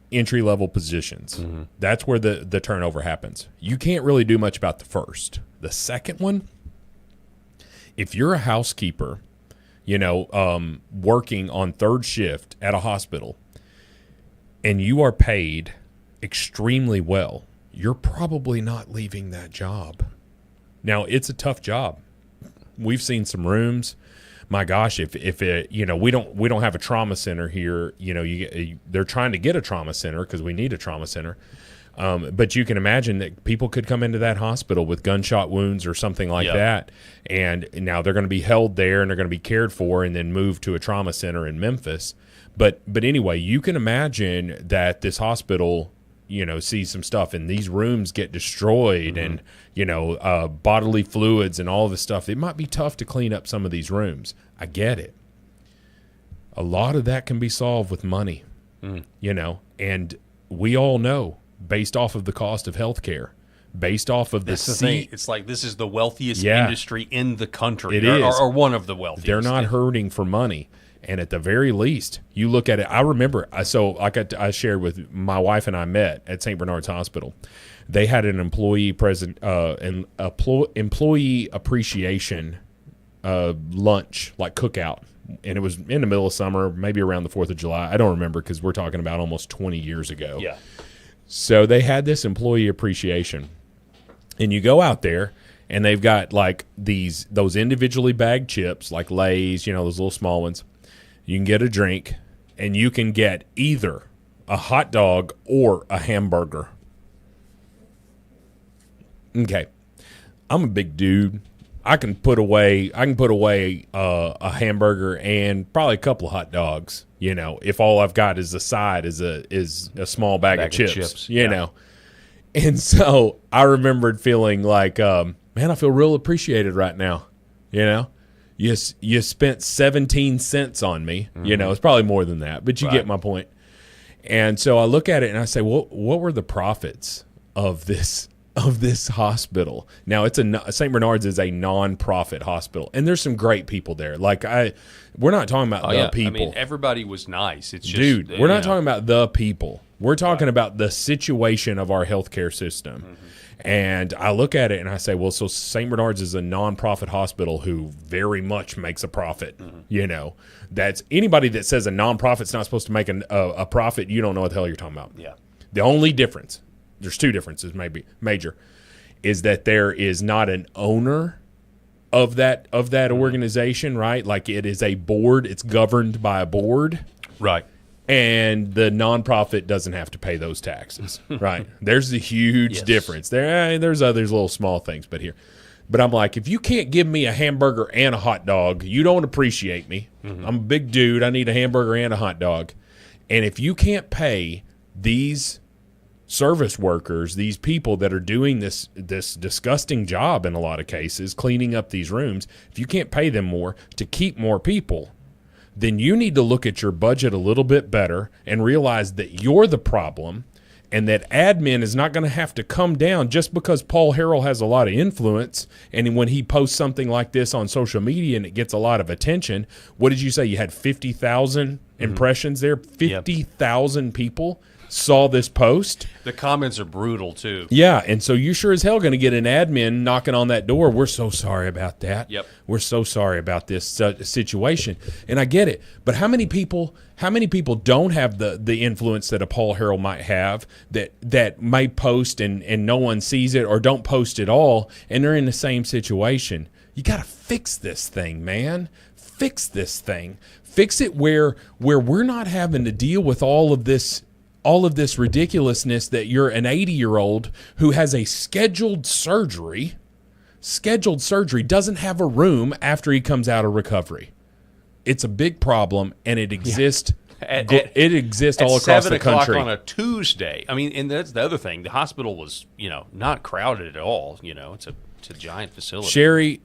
entry-level positions. That's where the turnover happens. You can't really do much about the first. The second one, if you're a housekeeper, working on third shift at a hospital, and you are paid extremely well, you're probably not leaving that job. Now, it's a tough job. We've seen some rooms. My gosh, if it, we don't have a trauma center here. They're trying to get a trauma center because we need a trauma center. But you can imagine that people could come into that hospital with gunshot wounds or something like that, and now they're going to be held there and they're going to be cared for and then moved to a trauma center in Memphis. But anyway, you can imagine that this hospital, sees some stuff, and these rooms get destroyed, and bodily fluids and all this stuff. It might be tough to clean up some of these rooms. I get it. A lot of that can be solved with money, and we all know, based off of the cost of healthcare, based off of the thing. It's like this is the wealthiest industry in the country. It is. Or one of the wealthiest. They're not hurting for money. And at the very least, you look at it. I remember, I shared with my wife and I met at St. Bernard's Hospital. They had an employee appreciation lunch, like cookout, and it was in the middle of summer, maybe around the 4th of July. I don't remember, because we're talking about almost 20 years ago. Yeah. So they had this employee appreciation, and you go out there, and they've got like those individually bagged chips, like Lay's, those little small ones. You can get a drink, and you can get either a hot dog or a hamburger. Okay, I'm a big dude. I can put away a hamburger and probably a couple of hot dogs. If all I've got is a side is a small bag of chips. And so I remembered feeling like, man, I feel real appreciated right now. You spent 17 cents on me. It's probably more than that, but you get my point. And so I look at it and I say, what were the profits of this hospital? Now, St. Bernard's is a non-profit hospital, and there's some great people there. We're not talking about the people. I mean, everybody was nice. It's just, dude, we're not talking about the people. We're talking about the situation of our healthcare system. And I look at it and I say, well, so St. Bernard's is a non-profit hospital who very much makes a profit. That's anybody that says a non-profit's not supposed to make a profit, you don't know what the hell you're talking about. Yeah. The only difference, there's 2 differences, maybe major, is that there is not an owner of that organization, right? Like it is a board. It's governed by a board. Right. And the nonprofit doesn't have to pay those taxes, right? There's a huge difference. There's others little small things, but I'm like, if you can't give me a hamburger and a hot dog, you don't appreciate me. I'm a big dude. I need a hamburger and a hot dog. And if you can't pay these service workers, these people that are doing this disgusting job in a lot of cases, cleaning up these rooms, if you can't pay them more to keep more people, then you need to look at your budget a little bit better and realize that you're the problem and that admin is not going to have to come down just because Paul Harrell has a lot of influence. And when he posts something like this on social media and it gets a lot of attention, what did you say? You had 50,000 impressions there? 50,000 people saw this post. The comments are brutal, too. Yeah, and so you sure as hell going to get an admin knocking on that door. We're so sorry about that. Yep. We're so sorry about this situation. And I get it. But how many people don't have the influence that a Paul Harrell might have that may post and no one sees it or don't post at all, and they're in the same situation? You got to fix this thing, man. Fix this thing. Fix it where we're not having to deal with all of this ridiculousness that you're an 80-year-old who has a scheduled surgery, doesn't have a room after he comes out of recovery. It's a big problem, and it exists. It exists all across the country. 7 o'clock on a Tuesday. I mean, and that's the other thing. The hospital was, not crowded at all. It's a giant facility. Sherry,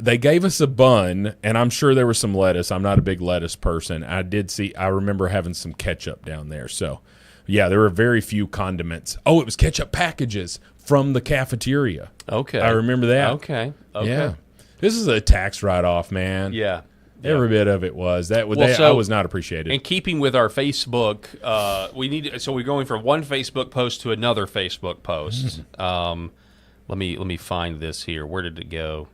they gave us a bun, and I'm sure there was some lettuce. I'm not a big lettuce person. I remember having some ketchup down there. So, yeah, there were very few condiments. Oh, it was ketchup packages from the cafeteria. Okay. I remember that. Okay. Yeah. This is a tax write-off, man. Yeah. Every bit of it was. I was not appreciated. In keeping with our Facebook, we're going from one Facebook post to another Facebook post. Let me find this here. Where did it go?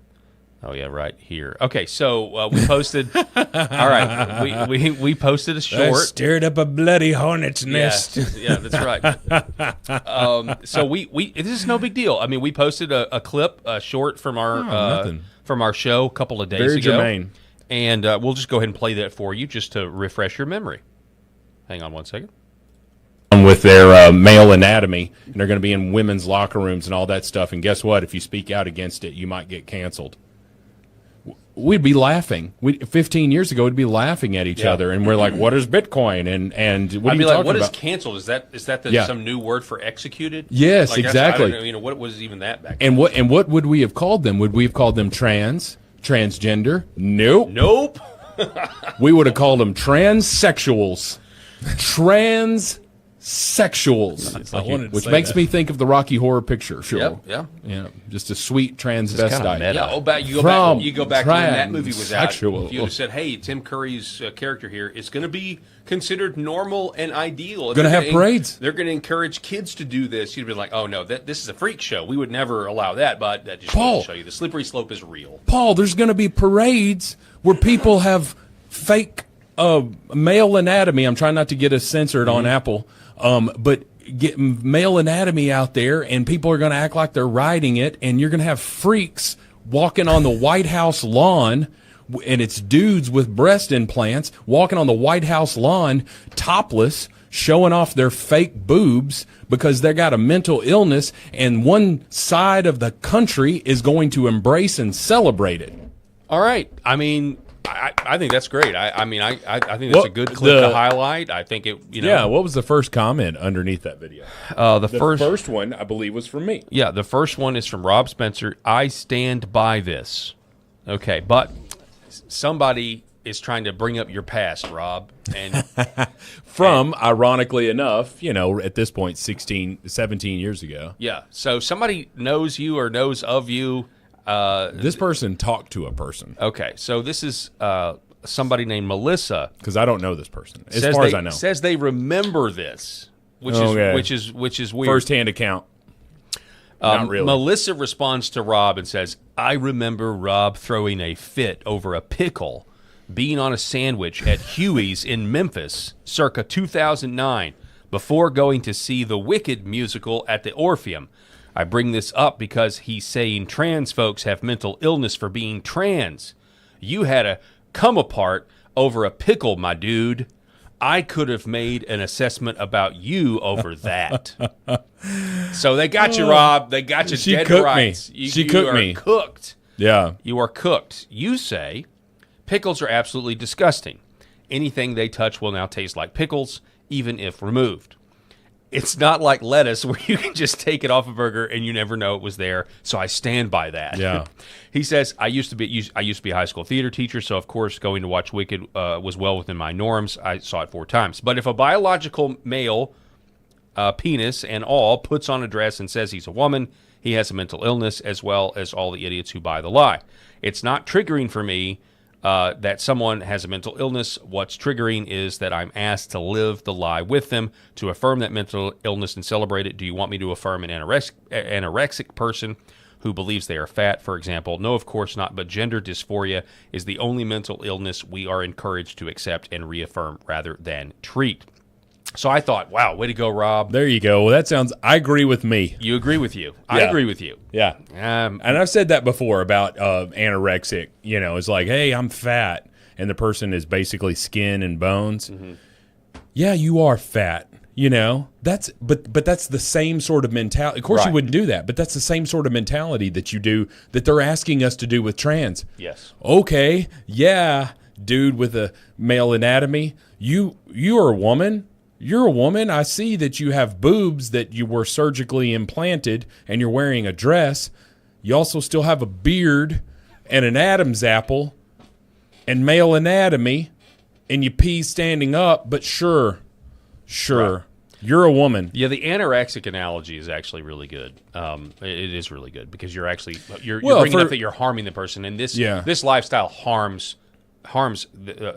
Oh yeah, right here. Okay, so we posted. All right, we posted a short. I stirred up a bloody hornet's nest. Yeah, that's right. So this is no big deal. I mean, we posted a clip, a short from our show a couple of days ago. Very germane. And we'll just go ahead and play that for you just to refresh your memory. Hang on one second. With their male anatomy, and they're going to be in women's locker rooms and all that stuff. And guess what? If you speak out against it, you might get canceled. We'd be laughing. 15 years ago, we'd be laughing at each other, and we're like, "What is Bitcoin?" And what are you talking about? What is canceled? Is that some new word for executed? Yes, exactly. I don't know, what was even that back then? And what would we have called them? Would we have called them transgender? Nope. We would have called them transsexuals. Transsexuals, which makes me think of the Rocky Horror Picture Show. Yeah, just a sweet transvestite. Yeah, you go back to when that movie was out. If Sexual. you would have said, "Hey, Tim Curry's character here is going to be considered normal and ideal. Going to have parades. They're going to encourage kids to do this." You'd be like, "Oh no, this is a freak show. We would never allow that." But that just goes to show you the slippery slope is real. Paul, there's going to be parades where people have fake male anatomy. I'm trying not to get us censored on Apple. But get male anatomy out there, and people are going to act like they're riding it, and you're going to have freaks walking on the White House lawn, and it's dudes with breast implants walking on the White House lawn topless, showing off their fake boobs because they got a mental illness, and one side of the country is going to embrace and celebrate it. All right. I mean, I think that's great. I think that's a good clip to highlight. I think it. Yeah. What was the first comment underneath that video? The first one, I believe, was from me. Yeah, the first one is from Rob Spencer. I stand by this. Okay, but somebody is trying to bring up your past, Rob, and ironically enough, at this point, 17 years ago. Yeah. So somebody knows you or knows of you. This person talked to a person. Okay, so this is somebody named Melissa. Because I don't know this person, as far as I know. Says they remember this, which is weird. First-hand account. Not really. Melissa responds to Rob and says, "I remember Rob throwing a fit over a pickle being on a sandwich at Huey's in Memphis, circa 2009, before going to see the Wicked musical at the Orpheum. I bring this up because he's saying trans folks have mental illness for being trans. You had a come apart over a pickle, my dude. I could have made an assessment about you over that. So they got you, Rob. They got you dead cooked right. me. She cooked me. Cooked. Yeah. You are cooked. You say pickles are absolutely disgusting. Anything they touch will now taste like pickles, even if removed. It's not like lettuce where you can just take it off a burger and you never know it was there. So I stand by that. Yeah. He says, I used to be a high school theater teacher, so of course going to watch Wicked was well within my norms. I saw it 4 times. But if a biological male, penis and all, puts on a dress and says he's a woman, he has a mental illness, as well as all the idiots who buy the lie. It's not triggering for me that someone has a mental illness. What's triggering is that I'm asked to live the lie with them, to affirm that mental illness and celebrate it. Do you want me to affirm an anorexic person who believes they are fat, for example? No, of course not, but gender dysphoria is the only mental illness we are encouraged to accept and reaffirm rather than treat. So I thought, wow, way to go, Rob. There you go. Well, that sounds, I agree with me. You agree with you. I agree with you. Yeah. And I've said that before about anorexic. You know, it's like, hey, I'm fat. And the person is basically skin and bones. Mm-hmm. Yeah, you are fat. You know, but that's the same sort of mentality. Of course, you wouldn't do that, but that's the same sort of mentality that you do, that they're asking us to do with trans. Yes. Okay. Yeah, dude with a male anatomy. You are a woman. You're a woman. I see that you have boobs that you were surgically implanted and you're wearing a dress. You also still have a beard and an Adam's apple and male anatomy, and you pee standing up, but sure, right. You're a woman. Yeah, the anorexic analogy is actually really good. It is really good because you're actually you're bringing up that you're harming the person, and this lifestyle harms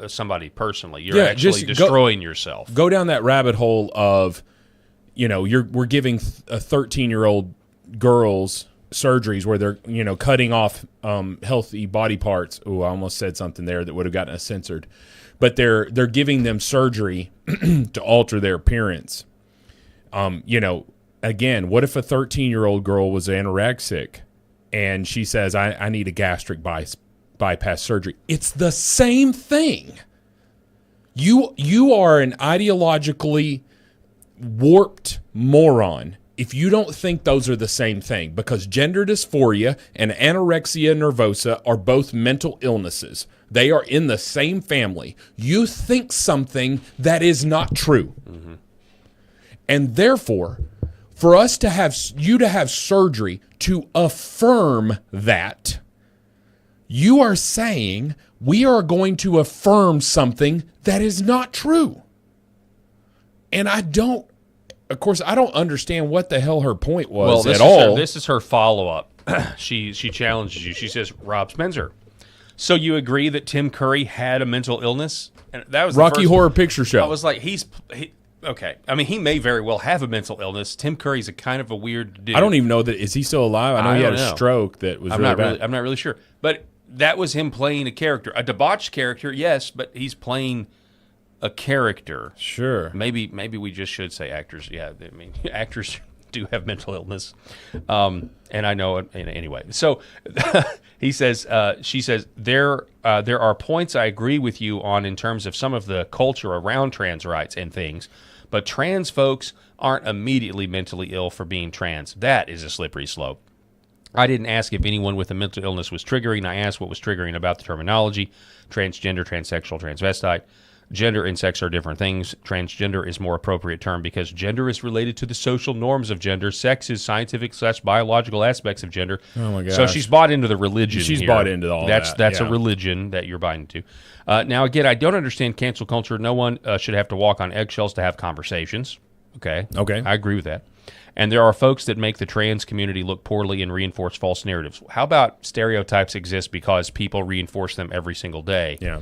somebody personally. You're actually destroying yourself. Go down that rabbit hole of, you know, we're giving a 13-year-old girls surgeries where they're, you know, cutting off healthy body parts. Oh, I almost said something there that would have gotten us censored. But they're giving them surgery to alter their appearance. You know, again, what if a 13-year-old girl was anorexic and she says, I need a gastric bypass surgery? It's the same thing. You are an ideologically warped moron if you don't think those are the same thing, because gender dysphoria and anorexia nervosa are both mental illnesses. They are in the same family. You think something that is not true. Mm-hmm. And therefore, for us to have surgery to affirm that, you are saying we are going to affirm something that is not true. And I don't understand what the hell her point was at all. This is her follow-up. She challenges you. She says, Rob Spencer, so you agree that Tim Curry had a mental illness? And that was Rocky Horror Picture Show. I was like, okay. I mean, he may very well have a mental illness. Tim Curry's a kind of a weird dude. I don't even know that. Is he still alive? I know he had a stroke that was really bad. I'm not really sure. But that was him playing a character. A debauched character, yes, but he's playing a character. Sure. Maybe we just should say actors. Yeah, I mean, actors do have mental illness. And I know it anyway. So she says, there are points I agree with you on in terms of some of the culture around trans rights and things, but trans folks aren't immediately mentally ill for being trans. That is a slippery slope. I didn't ask if anyone with a mental illness was triggering. I asked what was triggering about the terminology: transgender, transsexual, transvestite. Gender and sex are different things. Transgender is more appropriate term because gender is related to the social norms of gender. Sex is scientific/biological aspects of gender. Oh my gosh. So she's bought into the religion. She's here. bought into all that. That's a religion that you're buying into. Now, again, I don't understand cancel culture. No one should have to walk on eggshells to have conversations. Okay. I agree with that. And there are folks that make the trans community look poorly and reinforce false narratives. How about stereotypes exist because people reinforce them every single day? Yeah.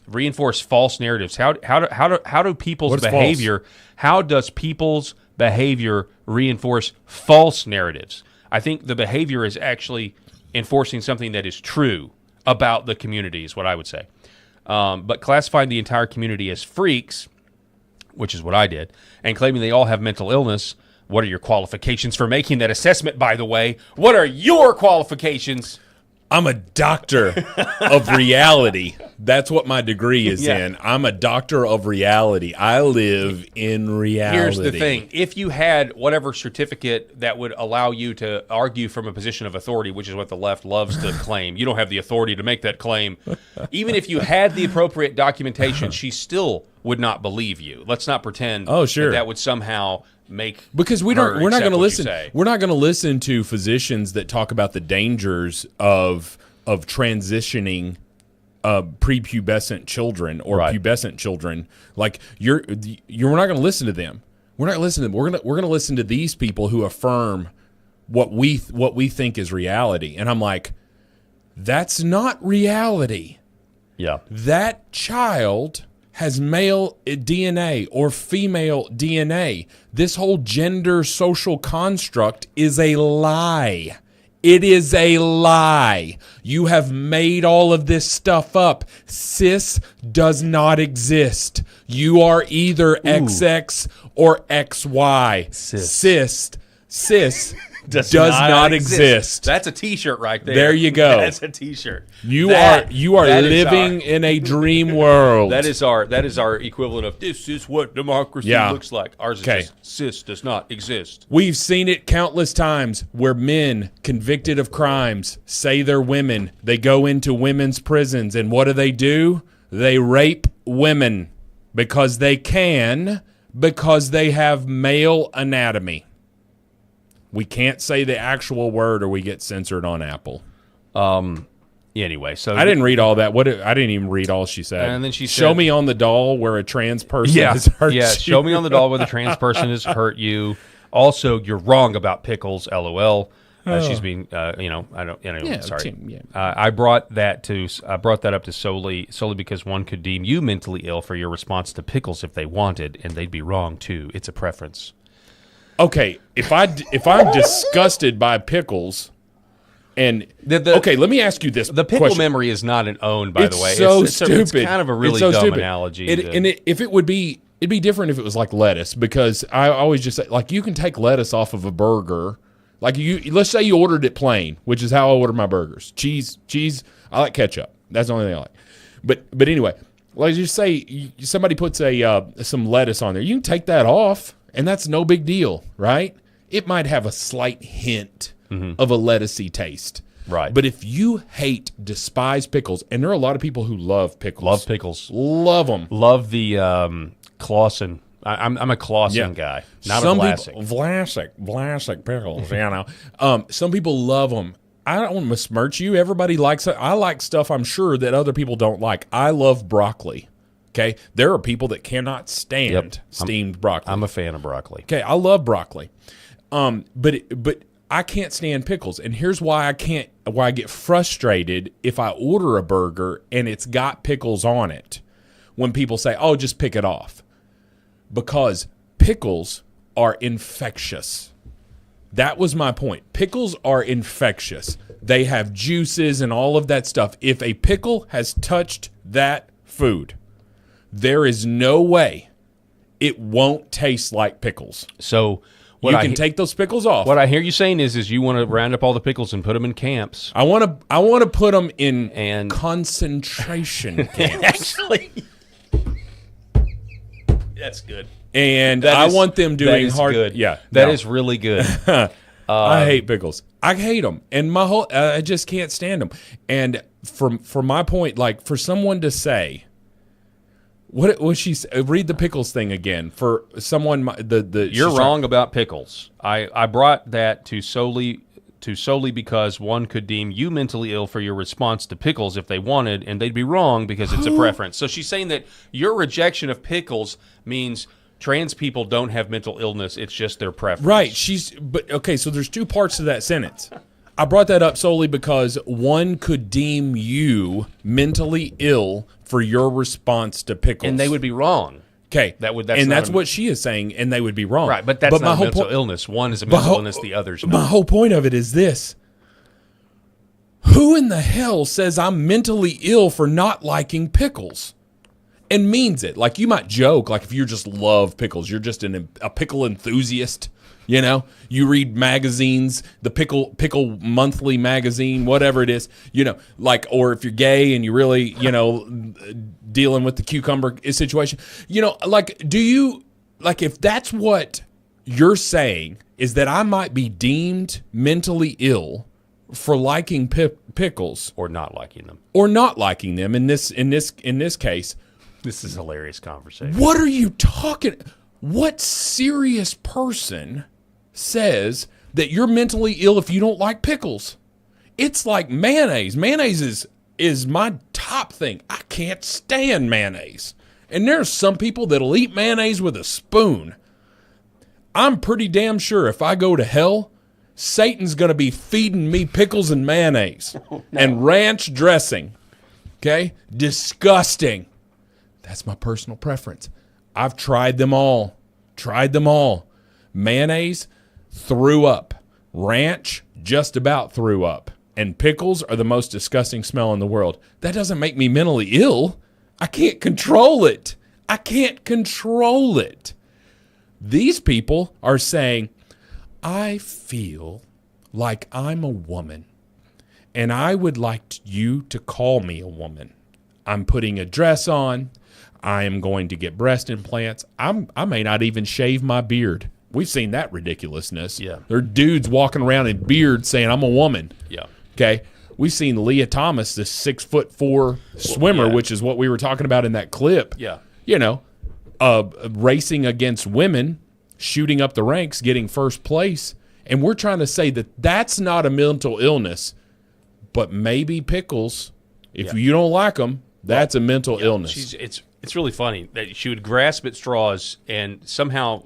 Reinforce false narratives. How do people's behavior? False? How does people's behavior reinforce false narratives? I think the behavior is actually enforcing something that is true about the community, is what I would say. But classifying the entire community as freaks, which is what I did, and claiming they all have mental illness, What are your qualifications for making that assessment, by the way? What are your qualifications? I'm a doctor of reality. That's what my degree is in. I'm a doctor of reality. I live in reality. Here's the thing. If you had whatever certificate that would allow you to argue from a position of authority, which is what the left loves to claim, you don't have the authority to make that claim. Even if you had the appropriate documentation, she still would not believe you. Let's not pretend that would somehow make because we're not going to listen. We're not going to listen to physicians that talk about the dangers of transitioning prepubescent children or pubescent children. Like we're not going to listen to them. We're not listening to them. We're going to listen to these people who affirm what we think is reality. And I'm like, that's not reality. Yeah, that child has male DNA or female DNA. This whole gender social construct is a lie. It is a lie. You have made all of this stuff up. Cis does not exist. You are either XX or XY. Cis does not exist. That's a T-shirt right there. There you go. That's a T-shirt. You are living in a dream world. That is our equivalent of this is what democracy looks like. Ours is just cis does not exist. We've seen it countless times where men convicted of crimes say they're women. They go into women's prisons, and what do? They rape women because they can, because they have male anatomy. We can't say the actual word or we get censored on Apple. Anyway, so I didn't read all that. I didn't even read all she said. And then she said, "Show me on the doll where a trans person has hurt you." Yeah, show me on the doll where the trans person has hurt you. Also, you're wrong about pickles. LOL. She's being, sorry. I brought that up to solely because one could deem you mentally ill for your response to pickles if they wanted, and they'd be wrong too. It's a preference. Okay, if I'm disgusted by pickles, and okay, let me ask you this: the pickle memory is not an own, by the way. It's stupid. It's kind of a really dumb analogy. If it would be, it'd be different if it was like lettuce, because I always just say, like, you can take lettuce off of a burger. Like let's say you ordered it plain, which is how I order my burgers. Cheese. I like ketchup. That's the only thing I like. But anyway, like just say somebody puts some lettuce on there, you can take that off. And that's no big deal, right? It might have a slight hint of a lettucey taste. Right. But if you despise pickles, and there are a lot of people who love pickles. Love them. Love the Clausen. I'm a Clausen guy, not a Vlasic. Vlasic pickles, you know. Some people love them. I don't want to besmirch you. Everybody likes it. I like stuff I'm sure that other people don't like. I love broccoli. Okay, there are people that cannot stand steamed broccoli. I'm a fan of broccoli. Okay, I love broccoli, but I can't stand pickles, and here's why I get frustrated if I order a burger and it's got pickles on it. When people say, "Oh, just pick it off," because pickles are infectious. That was my point. Pickles are infectious. They have juices and all of that stuff. If a pickle has touched that food, there is no way it won't taste like pickles. So you can take those pickles off. What I hear you saying is you want to round up all the pickles and put them in camps. I want to put them in concentration camps. Actually, that's good. And I want them doing hard. Good. Yeah, that is really good. I hate pickles. I hate them, and I just can't stand them. And for my point, like for someone to say. What was she? Read the pickles thing again for someone. You're wrong about pickles. I brought that to solely because one could deem you mentally ill for your response to pickles if they wanted, and they'd be wrong because it's a preference. So she's saying that your rejection of pickles means trans people don't have mental illness. It's just their preference. Right. So there's two parts to that sentence. I brought that up solely because one could deem you mentally ill for your response to pickles. And they would be wrong. Okay. That's what she is saying, and they would be wrong. Right, but that's not a mental illness. One is a mental illness, the other's not. My whole point of it is this. Who in the hell says I'm mentally ill for not liking pickles? And means it. Like, you might joke, like if you just love pickles, you're just a pickle enthusiast. You know, you read magazines, the Pickle Monthly magazine, whatever it is, you know, like, or if you're gay and you really, you know, dealing with the cucumber situation, you know, like, do you, like, if that's what you're saying is that I might be deemed mentally ill for liking pickles or not liking them, in this case, this is a hilarious conversation. What are you talking? What serious person says that you're mentally ill if you don't like pickles? It's like mayonnaise. Mayonnaise is my top thing. I can't stand mayonnaise. And there's some people that'll eat mayonnaise with a spoon. I'm pretty damn sure if I go to hell, Satan's going to be feeding me pickles and mayonnaise and ranch dressing. Okay? Disgusting. That's my personal preference. I've tried them all. Mayonnaise, threw up. Ranch, just about threw up. And pickles are the most disgusting smell in the world. That doesn't make me mentally ill. I can't control it. These people are saying, I feel like I'm a woman, and I would like you to call me a woman. I'm putting a dress on. I am going to get breast implants. I may not even shave my beard. We've seen that ridiculousness. Yeah. There are dudes walking around in beards saying, I'm a woman. Yeah. Okay. We've seen Leah Thomas, this 6'4" swimmer, which is what we were talking about in that clip. Yeah. You know, racing against women, shooting up the ranks, getting first place. And we're trying to say that that's not a mental illness, but maybe pickles, if you don't like them, that's a mental illness. It's really funny that she would grasp at straws and somehow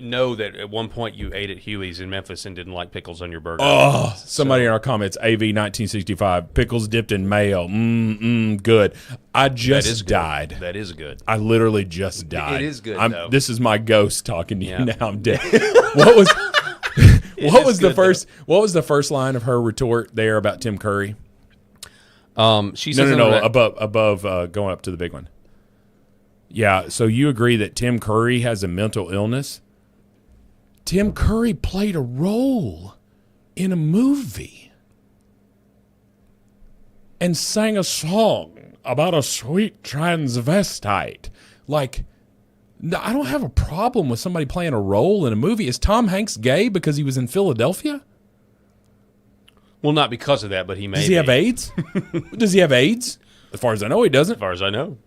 know that at one point you ate at Huey's in Memphis and didn't like pickles on your burger. Oh, somebody in our comments, AV 1965, pickles dipped in mayo. Good. I just died. That is good. I literally just died. It is good, though. This is my ghost talking to you now. I'm dead. What was the first line of her retort there about Tim Curry? She says above going up to the big one. Yeah, so you agree that Tim Curry has a mental illness? Tim Curry played a role in a movie and sang a song about a sweet transvestite. Like, I don't have a problem with somebody playing a role in a movie. Is Tom Hanks gay because he was in Philadelphia? Well, not because of that, but he may. Does he have AIDS? Does he have AIDS? As far as I know, he doesn't. As far as I know.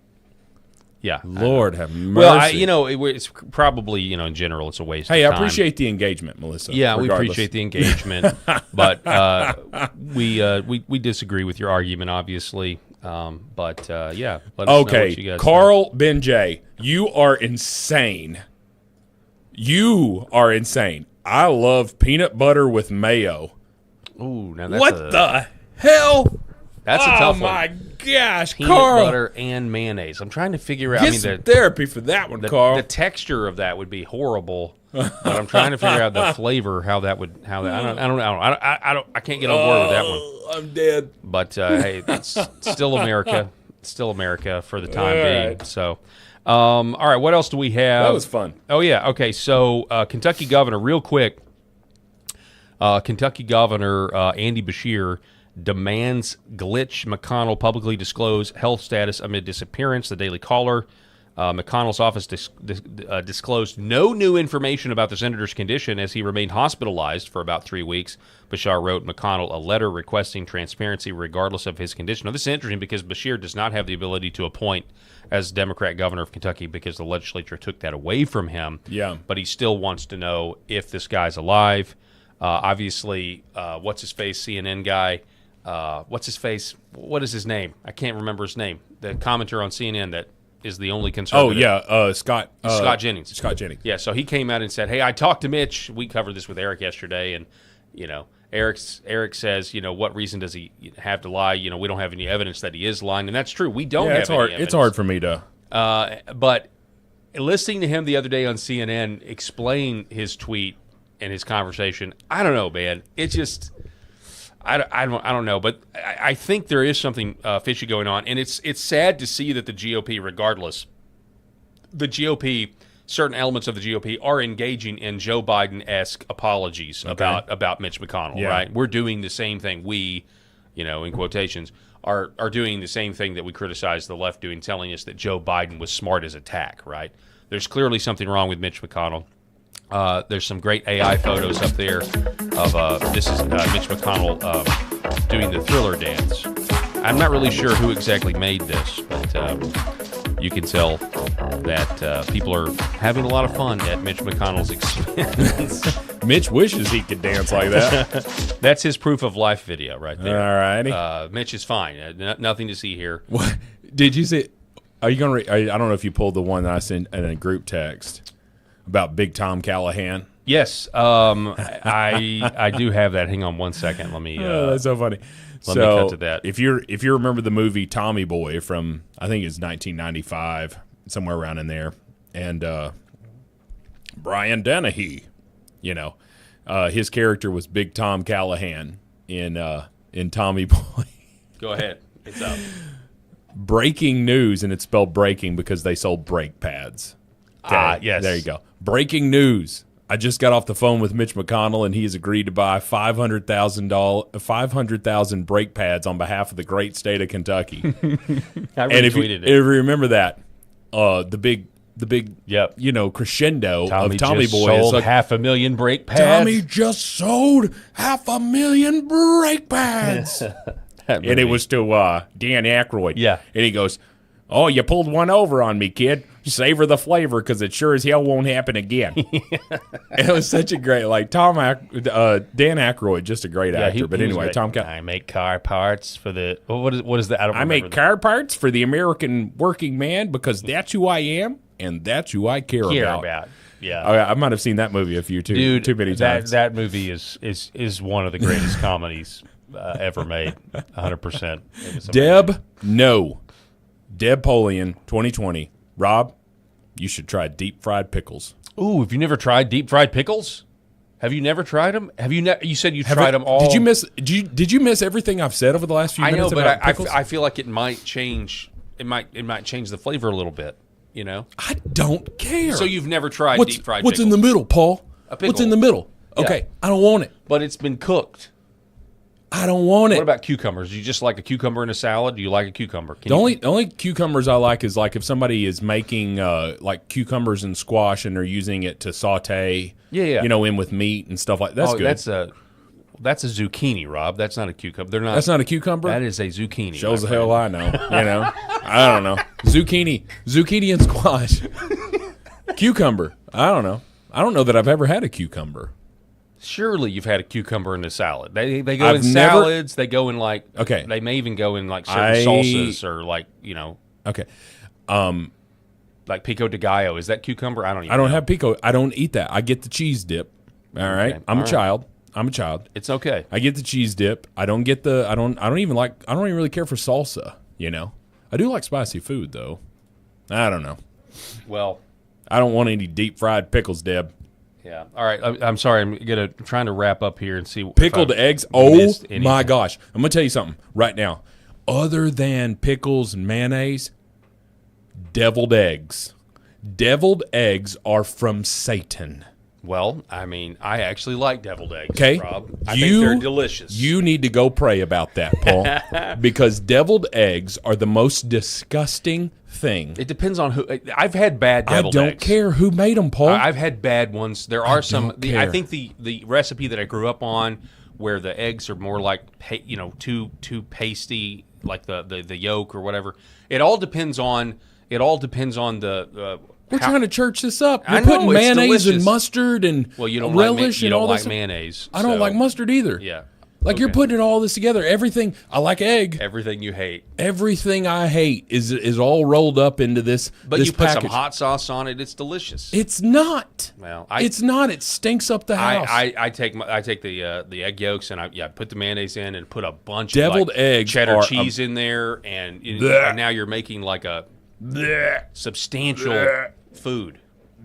Yeah. Lord have mercy. Well, it's probably, in general, it's a waste of time. Hey, I appreciate the engagement, Melissa. Yeah, regardless. we appreciate the engagement. But we disagree with your argument, obviously. Let us know what you guys Carl Benjay, you are insane. I love peanut butter with mayo. Ooh, now that's what the hell? That's a tough one. Oh my gosh, peanut Carl! Butter and mayonnaise. I'm trying to figure out. Get some therapy for that one, Carl. The texture of that would be horrible, but I'm trying to figure out the flavor. I can't get on board with that one. I'm dead. But hey, it's still America. Still America for the time being. So, all right. What else do we have? That was fun. Oh yeah. Okay. So Kentucky governor, real quick. Kentucky Governor Andy Beshear demands Glitch McConnell publicly disclose health status amid disappearance. The Daily Caller. McConnell's office disclosed no new information about the senator's condition as he remained hospitalized for about 3 weeks. Beshear wrote McConnell a letter requesting transparency regardless of his condition. Now, this is interesting because Beshear does not have the ability to appoint as Democrat governor of Kentucky because the legislature took that away from him. Yeah. But he still wants to know if this guy's alive. Obviously, what's-his-face, CNN guy, what's-his-face, what is his name? I can't remember his name. The commenter on CNN that is the only conservative. Scott Jennings. Scott Jennings. Yeah, so he came out and said, hey, I talked to Mitch. We covered this with Eric yesterday, and, Eric says, what reason does he have to lie? We don't have any evidence that he is lying, and that's true. We don't have any evidence. It's hard for me to. But listening to him the other day on CNN explain his tweet and his conversation, I don't know, man. It's just, I don't know. But I think there is something fishy going on, and it's sad to see that the GOP, regardless, the GOP certain elements of the GOP are engaging in Joe Biden-esque apologies about Mitch McConnell, right? We're doing the same thing. We, in quotations, are doing the same thing that we criticize the left doing, telling us that Joe Biden was smart as a tack, right? There's clearly something wrong with Mitch McConnell. There's some great AI photos up there of this is Mitch McConnell doing the Thriller dance. I'm not really sure who exactly made this, but you can tell that people are having a lot of fun at Mitch McConnell's expense. Mitch wishes he could dance like that. That's his proof of life video right there. All righty. Mitch is fine. Nothing to see here. What did you see? Are you going to? I don't know if you pulled the one that I sent in a group text about Big Tom Callahan. Yes, I do have that. Hang on one second. Let me. That's so funny. Let me cut to that. If you remember the movie Tommy Boy from, I think it's 1995, somewhere around in there, and Brian Dennehy, his character was Big Tom Callahan in Tommy Boy. Go ahead. It's up. Breaking news, and it's spelled breaking because they sold brake pads. Okay, yes. There you go. Breaking news. I just got off the phone with Mitch McConnell, and he has agreed to buy 500,000 brake pads on behalf of the great state of Kentucky. I and if retweeted it. If you remember that, the big crescendo Tommy of Tommy just Boy sold is like 500,000 brake pads. Tommy just sold 500,000 brake pads. And it was to Dan Aykroyd. Yeah. And he goes, "Oh, you pulled one over on me, kid. Savor the flavor, because it sure as hell won't happen again." It was such a great, Dan Aykroyd, just a great actor. But anyway, I make car parts for the what is that? I make car parts for the American working man because that's who I am and that's who I care about. Yeah, I might have seen that movie too many times. That movie is one of the greatest comedies ever made. 100%. Deb Polian, 2020. Rob, you should try deep fried pickles. Ooh, have you never tried deep fried pickles? Have you never tried them? Have you? You said you tried them all. Did you miss? Did you miss everything I've said over the last few minutes? I know, but about pickles? I feel like it might change. It might change the flavor a little bit. I don't care. So you've never tried deep fried what's pickles? in the middle, Paul? A pickle. What's in the middle? Okay, Yeah. I don't want it. But it's been cooked. I don't want it. What about cucumbers? Do you just like a cucumber in a salad? Do you like a cucumber? The only cucumbers I like is like if somebody is making like cucumbers and squash and they're using it to saute, in with meat and stuff like that. That's good. That's a zucchini, Rob. That's not a cucumber. They're not. That's not a cucumber. That is a zucchini. Shows the hell I know. I don't know. Zucchini and squash. Cucumber. I don't know. I don't know that I've ever had a cucumber. Surely you've had a cucumper in a salad. They go in salads. They go in okay. They may even go in like certain salsas or Okay. Like pico de gallo. Is that cucumber? I don't know. Have pico. I don't eat that. I get the cheese dip. All right. Okay. I'm a child. It's okay. I get the cheese dip. I don't get the. I don't even really care for salsa. I do like spicy food though. I don't know. Well, I don't want any deep fried pickles, Deb. Yeah. All right. I'm sorry. I'm trying to wrap up here and see. Pickled eggs. Oh my gosh! I'm gonna tell you something right now. Other than pickles and mayonnaise, deviled eggs. Deviled eggs are from Satan. Well, I mean, I actually like deviled eggs, okay. Rob. I think they're delicious. You need to go pray about that, Paul, because deviled eggs are the most disgusting thing. It depends on who. I've had bad deviled eggs. I don't care who made them, Paul. I've had bad ones. There are some. I think the recipe that I grew up on, where the eggs are more like too pasty, like the yolk or whatever. It all depends on the. We're trying to church this up. You're putting mayonnaise and mustard and relish and all this. You don't like mayonnaise. I don't like mustard either. Yeah. Like you're putting all this together. Everything I like egg. Everything you hate. Everything I hate is all rolled up into this. But this you put package. some hot sauce on it. It's delicious. It's not. Well, it's not. It stinks up the house. I take the egg yolks and I put the mayonnaise in and put a bunch deviled of eggs cheddar cheese in there and now you're making like a substantial food.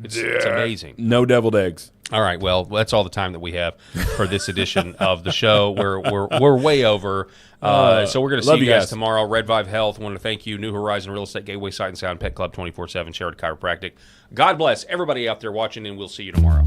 It's amazing. No deviled eggs. All right. Well, that's all the time that we have for this edition of the show. We're way over. So we're going to see you guys tomorrow. Red Vive Health. I want to thank you. New Horizon Real Estate Gateway Sight and Sound, Pet Club 24/7, Shared Chiropractic. God bless everybody out there watching, and we'll see you tomorrow.